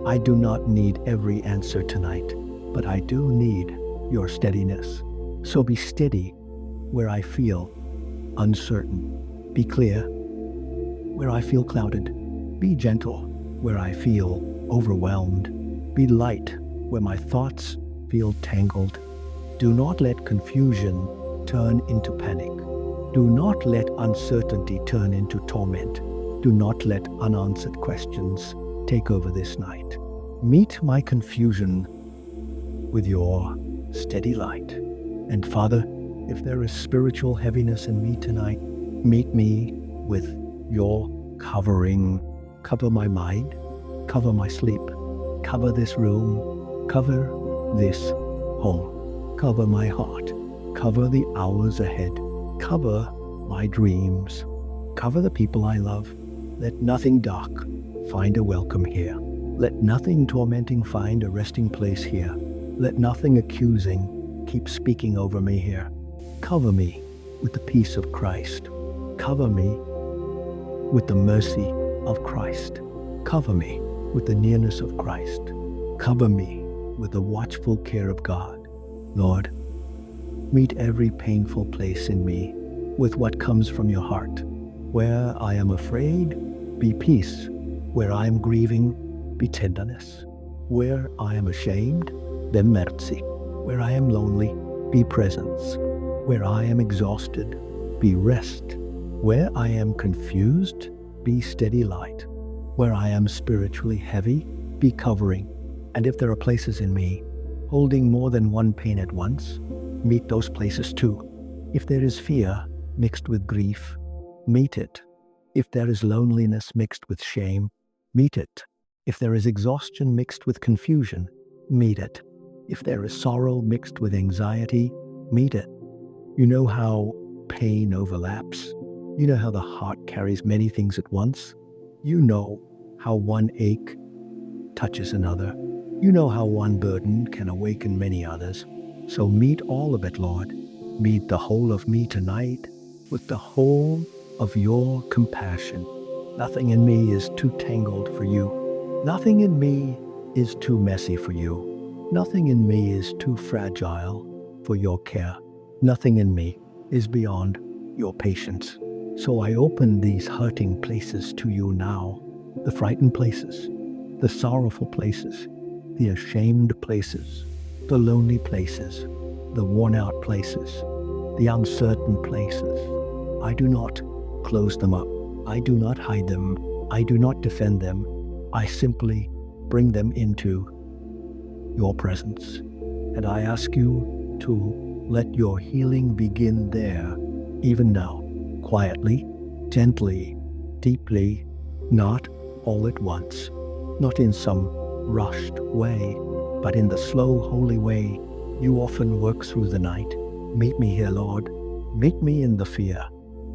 I do not need every answer tonight, but I do need your steadiness. So be steady where I feel uncertain. Be clear where I feel clouded. Be gentle where I feel overwhelmed. Be light where my thoughts feel tangled. Do not let confusion turn into panic. Do not let uncertainty turn into torment. Do not let unanswered questions take over this night. Meet my confusion with your steady light. And Father, if there is spiritual heaviness in me tonight, meet me with your covering. Cover my mind, cover my sleep, cover this room, cover this home, cover my heart, cover the hours ahead, cover my dreams, cover the people I love. Let nothing dark find a welcome here. Let nothing tormenting find a resting place here. Let nothing accusing keep speaking over me here. Cover me with the peace of Christ. Cover me with the mercy of Christ. Cover me with the nearness of Christ. Cover me with the watchful care of God. Lord, meet every painful place in me with what comes from your heart. Where I am afraid, be peace. Where I am grieving, be tenderness. Where I am ashamed, then mercy. Where I am lonely, be presence. Where I am exhausted, be rest. Where I am confused, be steady light. Where I am spiritually heavy, be covering. And if there are places in me holding more than one pain at once, meet those places too. If there is fear mixed with grief, meet it. If there is loneliness mixed with shame, meet it. If there is exhaustion mixed with confusion, meet it. If there is sorrow mixed with anxiety, meet it. You know how pain overlaps. You know how the heart carries many things at once. You know how one ache touches another. You know how one burden can awaken many others. So meet all of it, Lord. Meet the whole of me tonight with the whole of your compassion. Nothing in me is too tangled for you. Nothing in me is too messy for you. Nothing in me is too fragile for your care. Nothing in me is beyond your patience. So I open these hurting places to you now. The frightened places, the sorrowful places, the ashamed places, the lonely places, the worn out places, the uncertain places. I do not close them up. I do not hide them. I do not defend them. I simply bring them into your presence. And I ask you to let your healing begin there, even now, quietly, gently, deeply, not all at once, not in some rushed way, but in the slow, holy way you often work through the night. Meet me here, Lord. Meet me in the fear.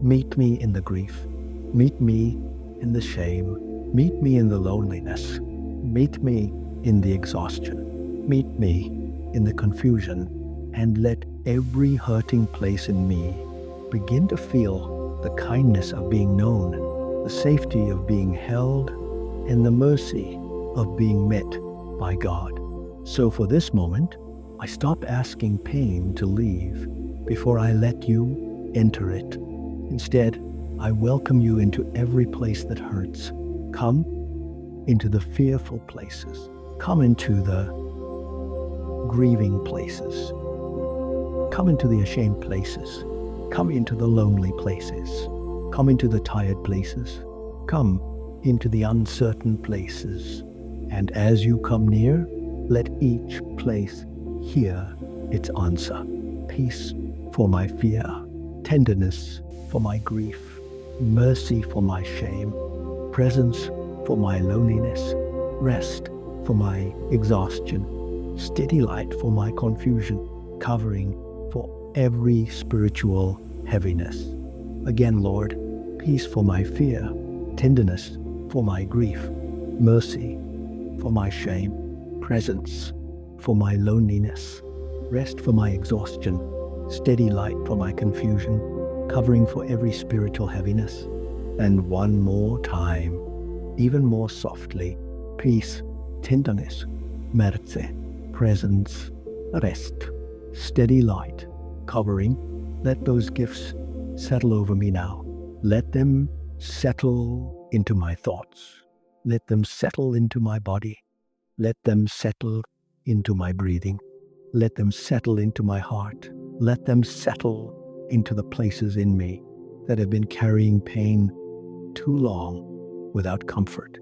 Meet me in the grief. Meet me in the shame. Meet me in the loneliness. Meet me in the exhaustion. Meet me in the confusion. And let every hurting place in me begin to feel the kindness of being known, the safety of being held, and the mercy of being met by God. So for this moment, I stop asking pain to leave before I let you enter it. Instead, I welcome you into every place that hurts. Come into the fearful places. Come into the grieving places. Come into the ashamed places. Come into the lonely places. Come into the tired places. Come into the uncertain places. And as you come near, let each place hear its answer. Peace for my fear, tenderness for my grief, mercy for my shame, presence for my loneliness, rest for my exhaustion, steady light for my confusion, covering for every spiritual heaviness. Again, Lord, peace for my fear, tenderness for my grief, mercy for my shame, presence for my loneliness, rest for my exhaustion, steady light for my confusion, covering for every spiritual heaviness. And one more time, even more softly, peace, tenderness, mercy, presence, rest, steady light covering. Let those gifts settle over me now. Let them settle into my thoughts. Let them settle into my body. Let them settle into my breathing. Let them settle into my heart. Let them settle into the places in me that have been carrying pain too long without comfort.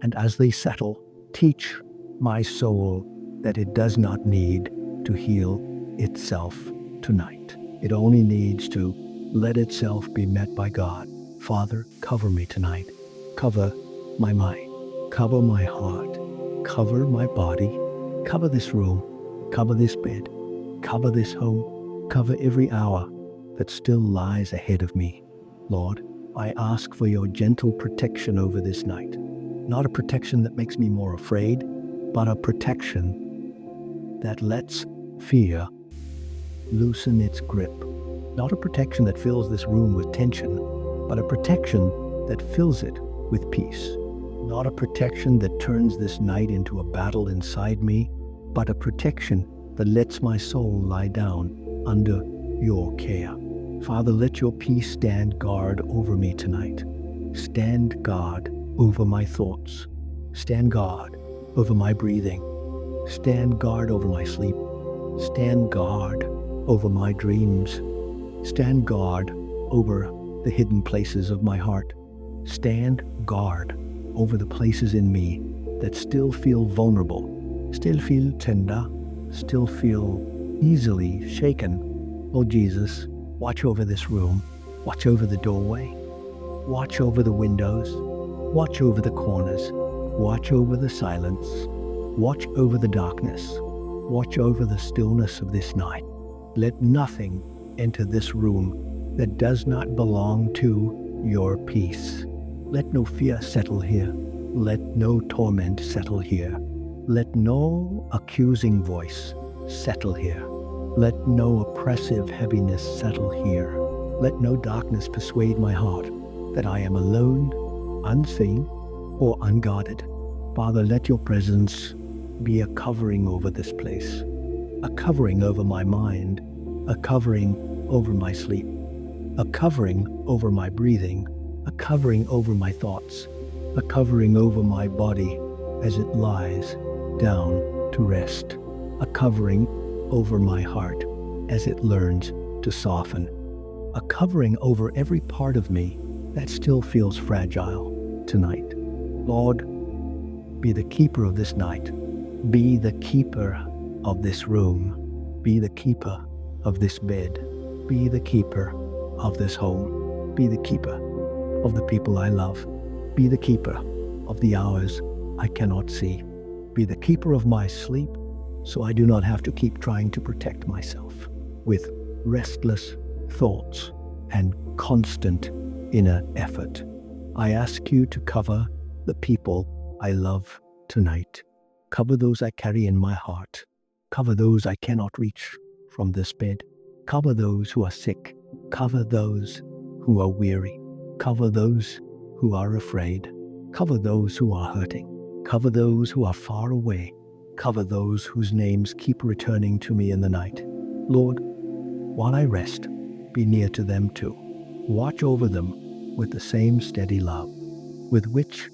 And as they settle, teach my soul that it does not need to heal itself tonight. It only needs to let itself be met by God. Father, cover me tonight. Cover my mind. Cover my heart. Cover my body. Cover this room. Cover this bed. Cover this home. Cover every hour that still lies ahead of me. Lord, I ask for your gentle protection over this night. Not a protection that makes me more afraid, but a protection that lets fear loosen its grip. Not a protection that fills this room with tension, but a protection that fills it with peace. Not a protection that turns this night into a battle inside me, but a protection that lets my soul lie down under your care. Father, let your peace stand guard over me tonight. Stand guard over my thoughts. Stand guard over my breathing. Stand guard over my sleep. Stand guard over my dreams. Stand guard over the hidden places of my heart. Stand guard over the places in me that still feel vulnerable, still feel tender, still feel easily shaken. Oh Jesus, watch over this room. Watch over the doorway. Watch over the windows. Watch over the corners. Watch over the silence. Watch over the darkness. Watch over the stillness of this night. Let nothing enter this room that does not belong to your peace. Let no fear settle here. Let no torment settle here. Let no accusing voice settle here. Let no oppressive heaviness settle here. Let no darkness persuade my heart that I am alone, unseen, or unguarded. Father, let your presence be a covering over this place, a covering over my mind, a covering over my sleep, a covering over my breathing, a covering over my thoughts, a covering over my body as it lies down to rest, a covering over my heart as it learns to soften, a covering over every part of me that still feels fragile tonight. Lord, be the keeper of this night. Be the keeper of this room. Be the keeper of this bed. Be the keeper of this home. Be the keeper of the people I love. Be the keeper of the hours I cannot see. Be the keeper of my sleep, so I do not have to keep trying to protect myself with restless thoughts and constant inner effort. I ask you to cover the people I love tonight. Cover those I carry in my heart. Cover those I cannot reach from this bed. Cover those who are sick. Cover those who are weary. Cover those who are afraid. Cover those who are hurting. Cover those who are far away. Cover those whose names keep returning to me in the night. Lord, while I rest, be near to them too. Watch over them with the same steady love with which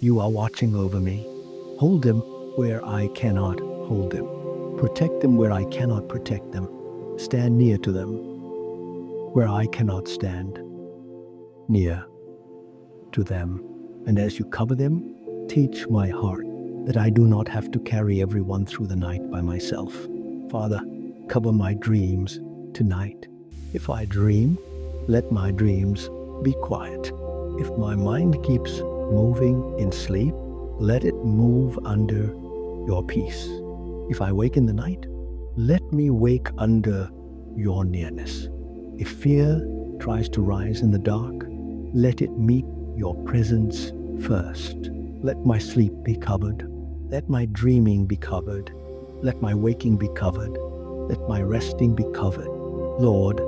you are watching over me. Hold them where I cannot hold them. Protect them where I cannot protect them. Stand near to them where I cannot stand near to them. And as you cover them, teach my heart that I do not have to carry everyone through the night by myself. Father, cover my dreams tonight. If I dream, let my dreams be quiet. If my mind keeps moving in sleep, let it move under your peace. If I wake in the night, let me wake under your nearness. If fear tries to rise in the dark, let it meet your presence first. Let my sleep be covered. Let my dreaming be covered. Let my waking be covered. Let my resting be covered. Lord,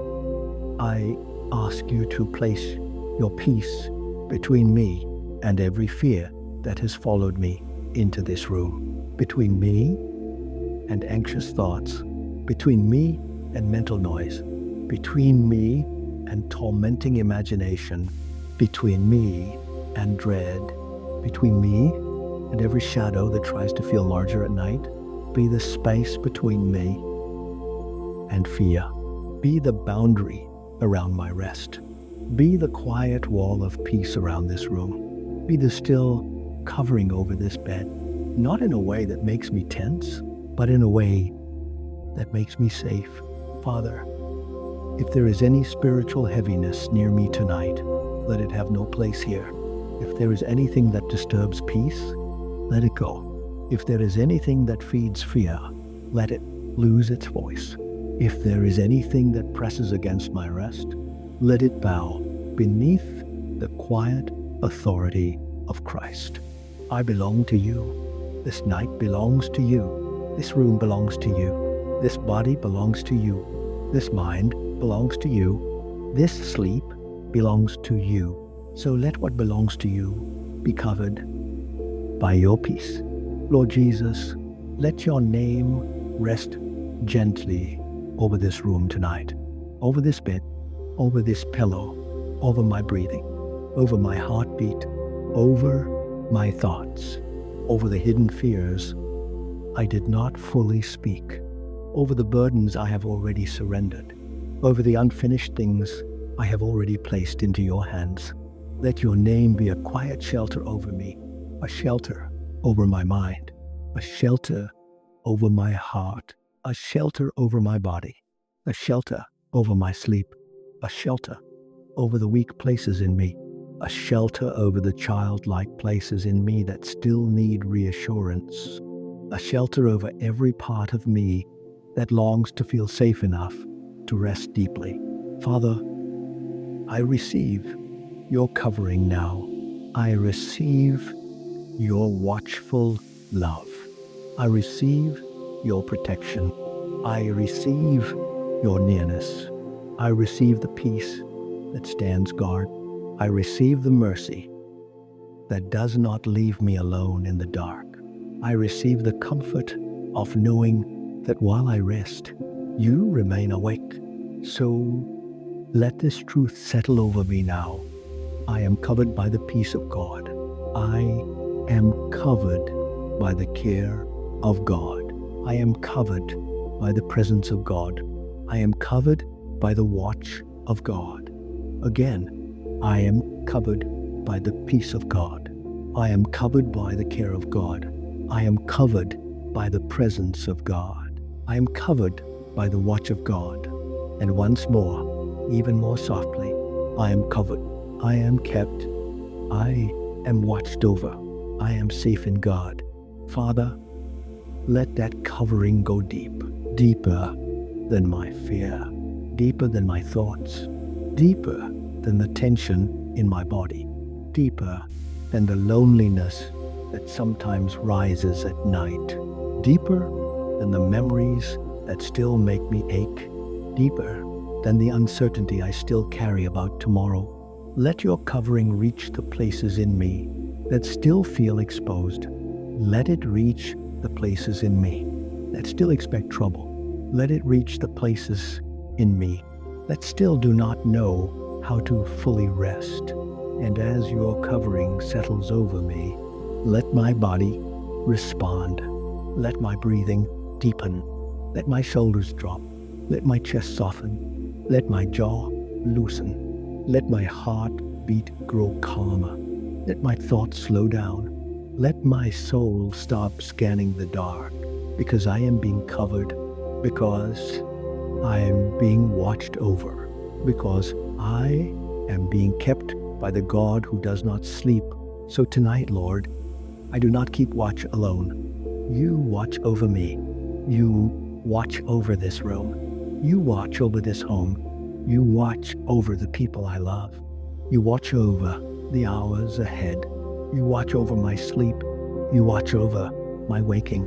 I ask you to place your peace between me and every fear that has followed me into this room. Between me and anxious thoughts. Between me and mental noise, between me and tormenting imagination, between me and dread, between me and every shadow that tries to feel larger at night. Be the space between me and fear. Be the boundary around my rest. Be the quiet wall of peace around this room. Be the still covering over this bed, not in a way that makes me tense, but in a way that makes me safe. Father, if there is any spiritual heaviness near me tonight, let it have no place here. If there is anything that disturbs peace, let it go. If there is anything that feeds fear, let it lose its voice. If there is anything that presses against my rest, let it bow beneath the quiet authority of Christ. I belong to you. This night belongs to you. This room belongs to you. This body belongs to you. This mind belongs to you. This sleep belongs to you. So let what belongs to you be covered by your peace. Lord Jesus, let your name rest gently over this room tonight, over this bed, over this pillow, over my breathing, over my heartbeat, over my thoughts, over the hidden fears I did not fully speak, over the burdens I have already surrendered, over the unfinished things I have already placed into your hands. Let your name be a quiet shelter over me, a shelter over my mind, a shelter over my heart, a shelter over my body, a shelter over my sleep, a shelter over the weak places in me, a shelter over the childlike places in me that still need reassurance, a shelter over every part of me that longs to feel safe enough to rest deeply. Father, I receive your covering now. I receive your watchful love. I receive your protection. I receive your nearness. I receive the peace that stands guard. I receive the mercy that does not leave me alone in the dark. I receive the comfort of knowing that while I rest, you remain awake. So let this truth settle over me now. I am covered by the peace of God. I am covered by the care of God. I am covered by the presence of God. I am covered by the watch of God. Again, I am covered by the peace of God. I am covered by the care of God. I am covered by the presence of God. I am covered by the watch of God. And once more, even more softly, I am covered. I am kept. I am watched over. I am safe in God. Father, let that covering go deep, deeper than my fear, deeper than my thoughts, deeper than the tension in my body, deeper than the loneliness that sometimes rises at night, deeper than the memories that still make me ache, deeper than the uncertainty I still carry about tomorrow. Let your covering reach the places in me that still feel exposed. Let it reach the places in me that still expect trouble. Let it reach the places in me that still do not know how to fully rest. And as your covering settles over me, let my body respond. Let my breathing deepen. Let my shoulders drop. Let my chest soften. Let my jaw loosen. Let my heartbeat grow calmer. Let my thoughts slow down. Let my soul stop scanning the dark, because I am being covered, because I am being watched over, because I am being kept by the God who does not sleep. So tonight, Lord, I do not keep watch alone. You watch over me. You watch over this room. You watch over this home. You watch over the people I love. You watch over the hours ahead. You watch over my sleep. You watch over my waking.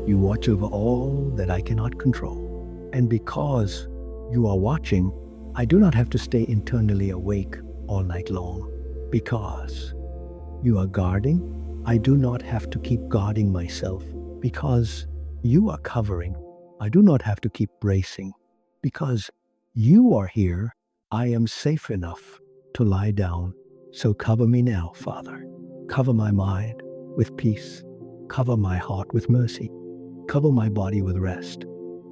You watch over all that I cannot control. And because you are watching, I do not have to stay internally awake all night long. Because you are guarding, I do not have to keep guarding myself. Because you are covering, I do not have to keep bracing. Because you are here, I am safe enough to lie down. So cover me now, Father. Cover my mind with peace. Cover my heart with mercy. Cover my body with rest.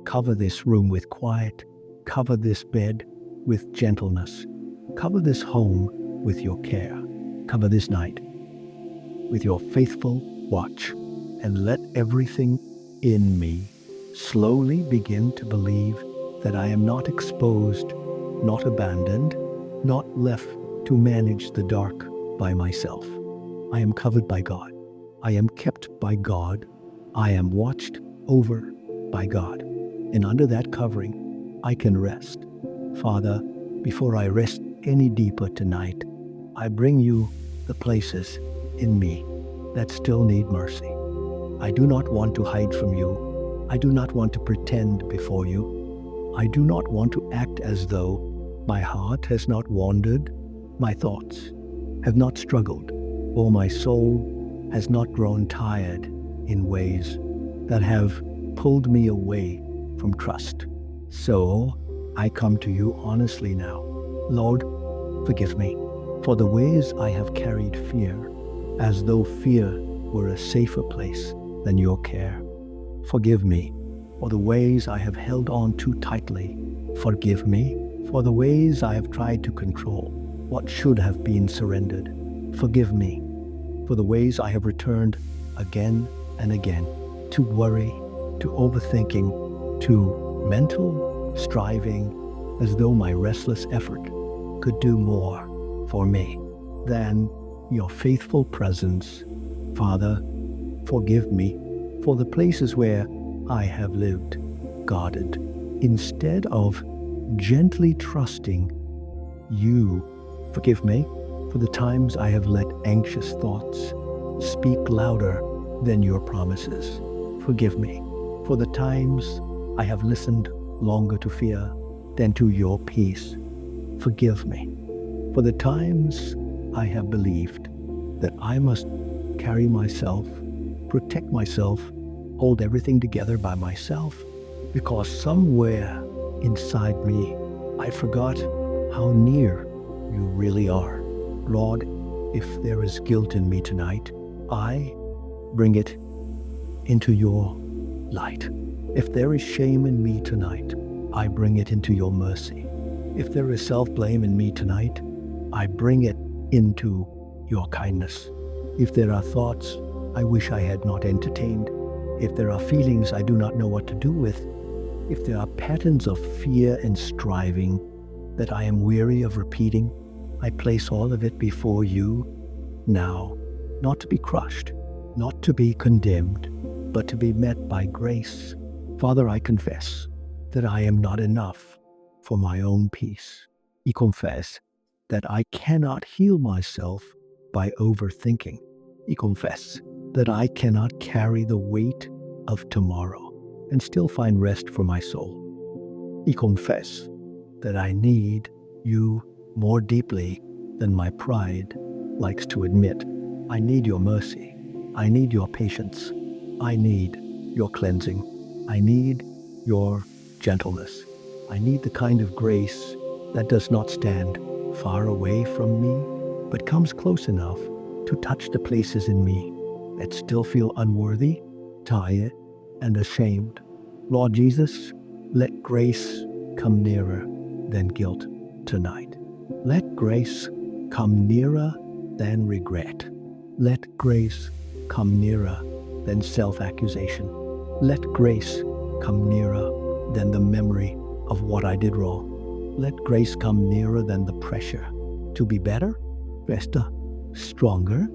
Cover this room with quiet. Cover this bed with gentleness. Cover this home with your care. Cover this night with your faithful watch. And let everything in me slowly begin to believe that I am not exposed, not abandoned, not left to manage the dark by myself. I am covered by God. I am kept by God. I am watched over by God. And under that covering, I can rest. Father, before I rest any deeper tonight, I bring you the places in me that still need mercy. I do not want to hide from you. I do not want to pretend before you. I do not want to act as though my heart has not wandered, my thoughts have not struggled, or my soul has not grown tired in ways that have pulled me away from trust. So I come to you honestly now. Lord, forgive me for the ways I have carried fear, as though fear were a safer place than your care. Forgive me for the ways I have held on too tightly. Forgive me for the ways I have tried to control what should have been surrendered. Forgive me for the ways I have returned again and again to worry, to overthinking, to mental striving, as though my restless effort could do more for me than your faithful presence. Father, forgive me for the places where I have lived guarded instead of gently trusting you. Forgive me for the times I have let anxious thoughts speak louder than your promises. Forgive me for the times I have listened longer to fear than to your peace. Forgive me for the times I have believed that I must carry myself, protect myself, hold everything together by myself, because somewhere inside me I forgot how near you really are. Lord, if there is guilt in me tonight, I bring it into your light. If there is shame in me tonight, I bring it into your mercy. If there is self-blame in me tonight, I bring it into your kindness. If there are thoughts I wish I had not entertained, if there are feelings I do not know what to do with, if there are patterns of fear and striving that I am weary of repeating, I place all of it before you now, not to be crushed, not to be condemned, but to be met by grace. Father, I confess that I am not enough for my own peace. I confess that I cannot heal myself by overthinking. I confess that I cannot carry the weight of tomorrow and still find rest for my soul. I confess that I need you more deeply than my pride likes to admit. I need your mercy. I need your patience. I need your cleansing. I need your gentleness. I need the kind of grace that does not stand far away from me, but comes close enough to touch the places in me that still feel unworthy, tired, and ashamed. Lord Jesus, let grace come nearer than guilt tonight. Let grace come nearer than regret. Let grace come nearer than self-accusation. Let grace come nearer than the memory of what I did wrong. Let grace come nearer than the pressure to be better, better, stronger,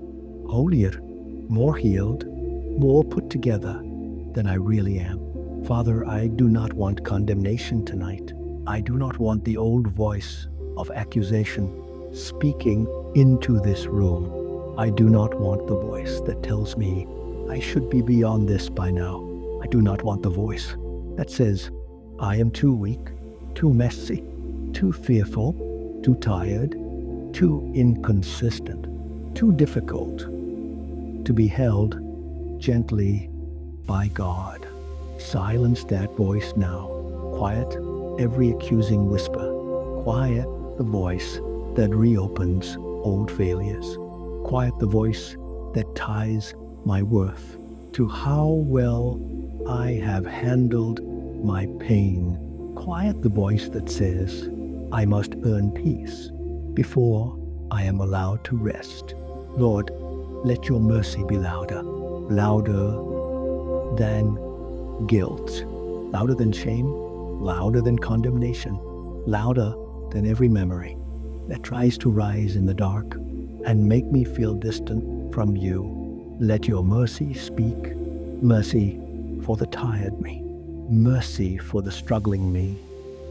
holier, more healed, more put together than I really am. Father, I do not want condemnation tonight. I do not want the old voice of accusation speaking into this room. I do not want the voice that tells me I should be beyond this by now. I do not want the voice that says I am too weak, too messy, too fearful, too tired, too inconsistent, too difficult to be held gently by God. Silence that voice now. Quiet every accusing whisper. Quiet the voice that reopens old failures. Quiet the voice that ties my worth to how well I have handled my pain. Quiet the voice that says, I must earn peace before I am allowed to rest. Lord, let your mercy be louder, louder than guilt, louder than shame, louder than condemnation, louder than every memory that tries to rise in the dark and make me feel distant from you. Let your mercy speak, mercy for the tired me, mercy for the struggling me,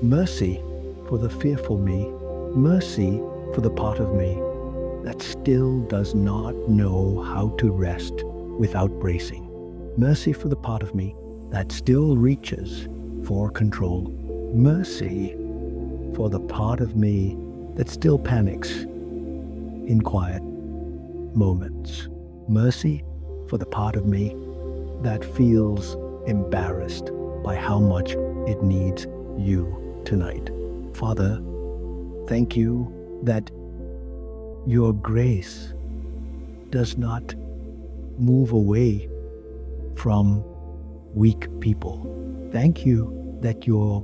mercy for the fearful me, mercy for the part of me that still does not know how to rest without bracing. Mercy for the part of me that still reaches for control. Mercy for the part of me that still panics in quiet moments. Mercy for the part of me that feels embarrassed by how much it needs you tonight. Father, thank you that your grace does not move away from weak people. Thank you that your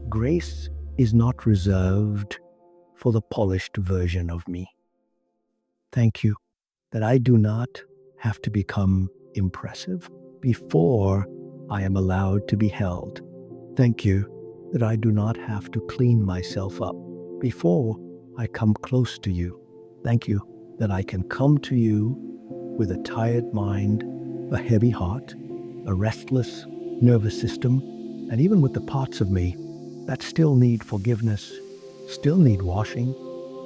grace is not reserved for the polished version of me. Thank you that I do not have to become impressive before I am allowed to be held. Thank you that I do not have to clean myself up before I come close to you. Thank you that I can come to you with a tired mind, a heavy heart, a restless nervous system, and even with the parts of me that still need forgiveness, still need washing,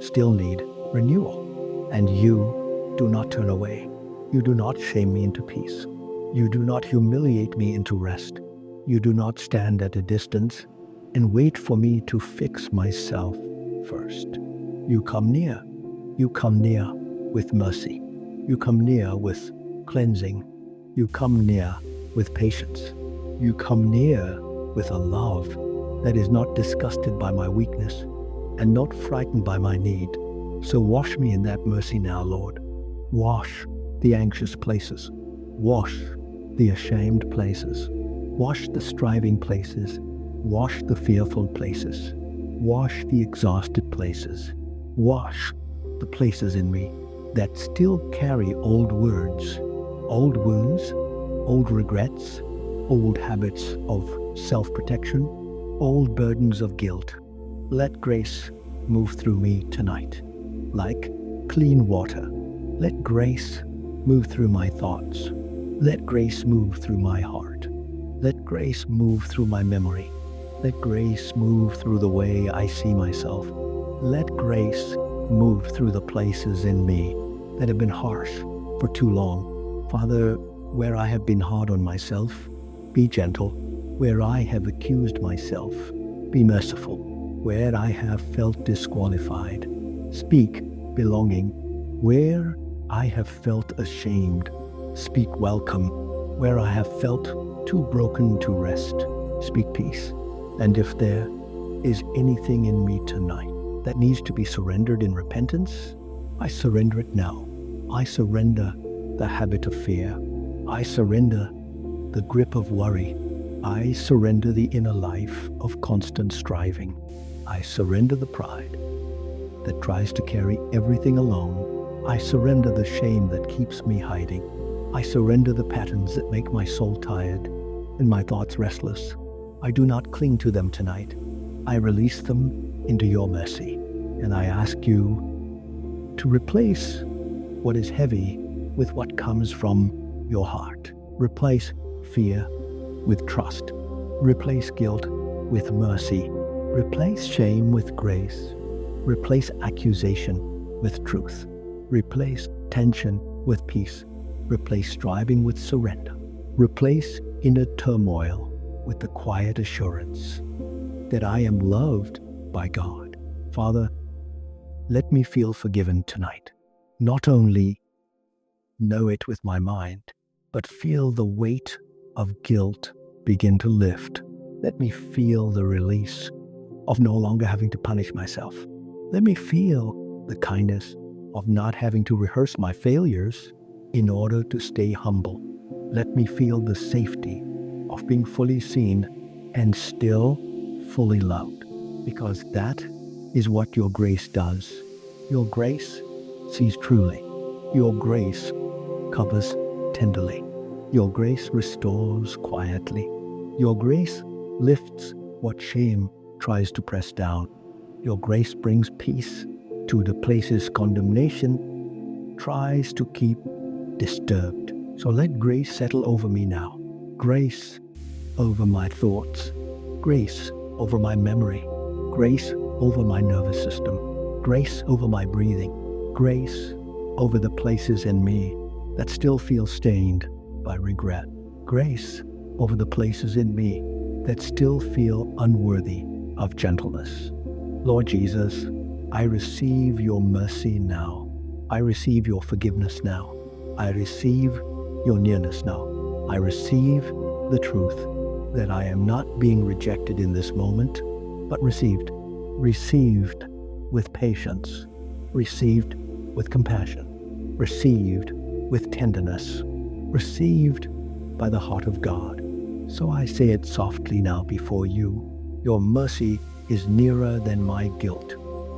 still need renewal. And you do not turn away. You do not shame me into peace. You do not humiliate me into rest. You do not stand at a distance and wait for me to fix myself first. You come near. You come near with mercy. You come near with cleansing. You come near with patience. You come near with a love that is not disgusted by my weakness and not frightened by my need. So wash me in that mercy now, Lord. Wash the anxious places. Wash the ashamed places. Wash the striving places. Wash the fearful places. Wash the exhausted places. Wash the places in me that still carry old words, old wounds, old regrets, old habits of self-protection, old burdens of guilt. Let grace move through me tonight, like clean water. Let grace move through my thoughts. Let grace move through my heart. Let grace move through my memory. Let grace move through the way I see myself. Let grace move through the places in me that have been harsh for too long. Father, where I have been hard on myself, be gentle. Where I have accused myself, be merciful. Where I have felt disqualified, speak belonging. Where I have felt ashamed, speak welcome. Where I have felt too broken to rest, speak peace. And if there is anything in me tonight that needs to be surrendered in repentance, I surrender it now. I surrender the habit of fear. I surrender the grip of worry. I surrender the inner life of constant striving. I surrender the pride that tries to carry everything alone. I surrender the shame that keeps me hiding. I surrender the patterns that make my soul tired and my thoughts restless. I do not cling to them tonight. I release them into your mercy, and I ask you to replace what is heavy with what comes from your heart. Replace fear with trust. Replace guilt with mercy. Replace shame with grace. Replace accusation with truth. Replace tension with peace. Replace striving with surrender. Replace inner turmoil with the quiet assurance that I am loved by God. Father, let me feel forgiven tonight. Not only know it with my mind, but feel the weight of guilt begin to lift. Let me feel the release of no longer having to punish myself. Let me feel the kindness of not having to rehearse my failures in order to stay humble. Let me feel the safety of being fully seen and still fully loved, because that is what your grace does. Your grace sees truly. Your grace covers tenderly. Your grace restores quietly. Your grace lifts what shame tries to press down. Your grace brings peace to the places condemnation tries to keep disturbed. So let grace settle over me now. Grace over my thoughts. Grace over my memory. Grace over my nervous system. Grace over my breathing. Grace over the places in me that still feel stained by regret. Grace over the places in me that still feel unworthy of gentleness. Lord Jesus, I receive your mercy now. I receive your forgiveness now. I receive your nearness now. I receive the truth that I am not being rejected in this moment, but received with patience, received with compassion, received with tenderness, received by the heart of God. So I say it softly now before you. Your mercy is nearer than my guilt.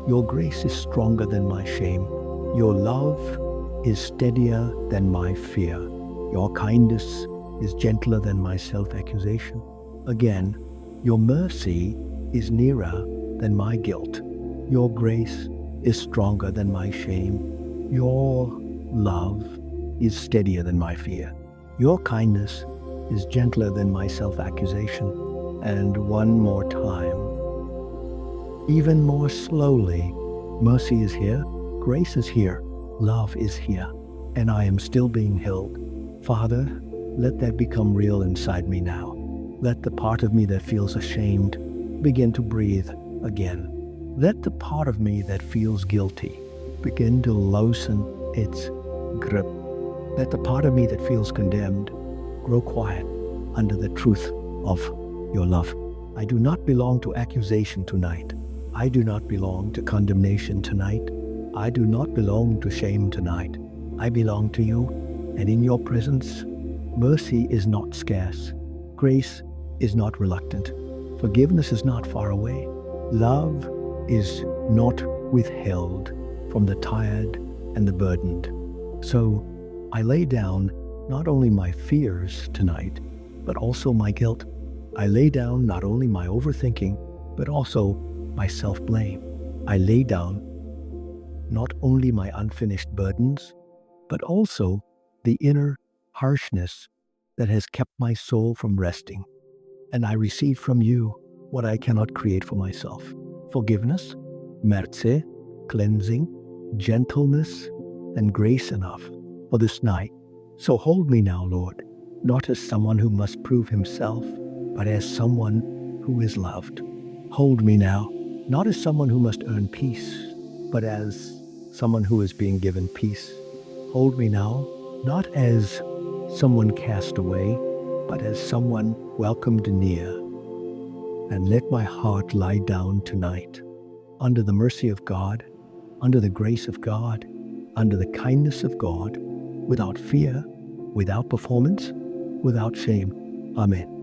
Your grace is stronger than my shame. Your love is steadier than my fear. Your kindness is gentler than my self-accusation. Again, your mercy is nearer than my guilt. Your grace is stronger than my shame. Your love is steadier than my fear. Your kindness is gentler than my self-accusation. And one more time, even more slowly, mercy is here, grace is here, love is here, and I am still being held. Father, let that become real inside me now. Let the part of me that feels ashamed begin to breathe again. Let the part of me that feels guilty begin to loosen its grip. Let the part of me that feels condemned grow quiet under the truth of your love. I do not belong to accusation tonight. I do not belong to condemnation tonight. I do not belong to shame tonight. I belong to you, and in your presence, mercy is not scarce. Grace is not reluctant. Forgiveness is not far away. Love is not withheld from the tired and the burdened. So I lay down not only my fears tonight, but also my guilt. I lay down not only my overthinking, but also my self-blame. I lay down not only my unfinished burdens, but also the inner harshness that has kept my soul from resting. And I receive from you what I cannot create for myself. Forgiveness, mercy, cleansing, gentleness, and grace enough for this night. So hold me now, Lord, not as someone who must prove himself, but as someone who is loved. Hold me now, not as someone who must earn peace, but as someone who is being given peace. Hold me now, not as someone cast away, but as someone welcomed near. And let my heart lie down tonight under the mercy of God, under the grace of God, under the kindness of God, without fear, without performance, without shame. Amen.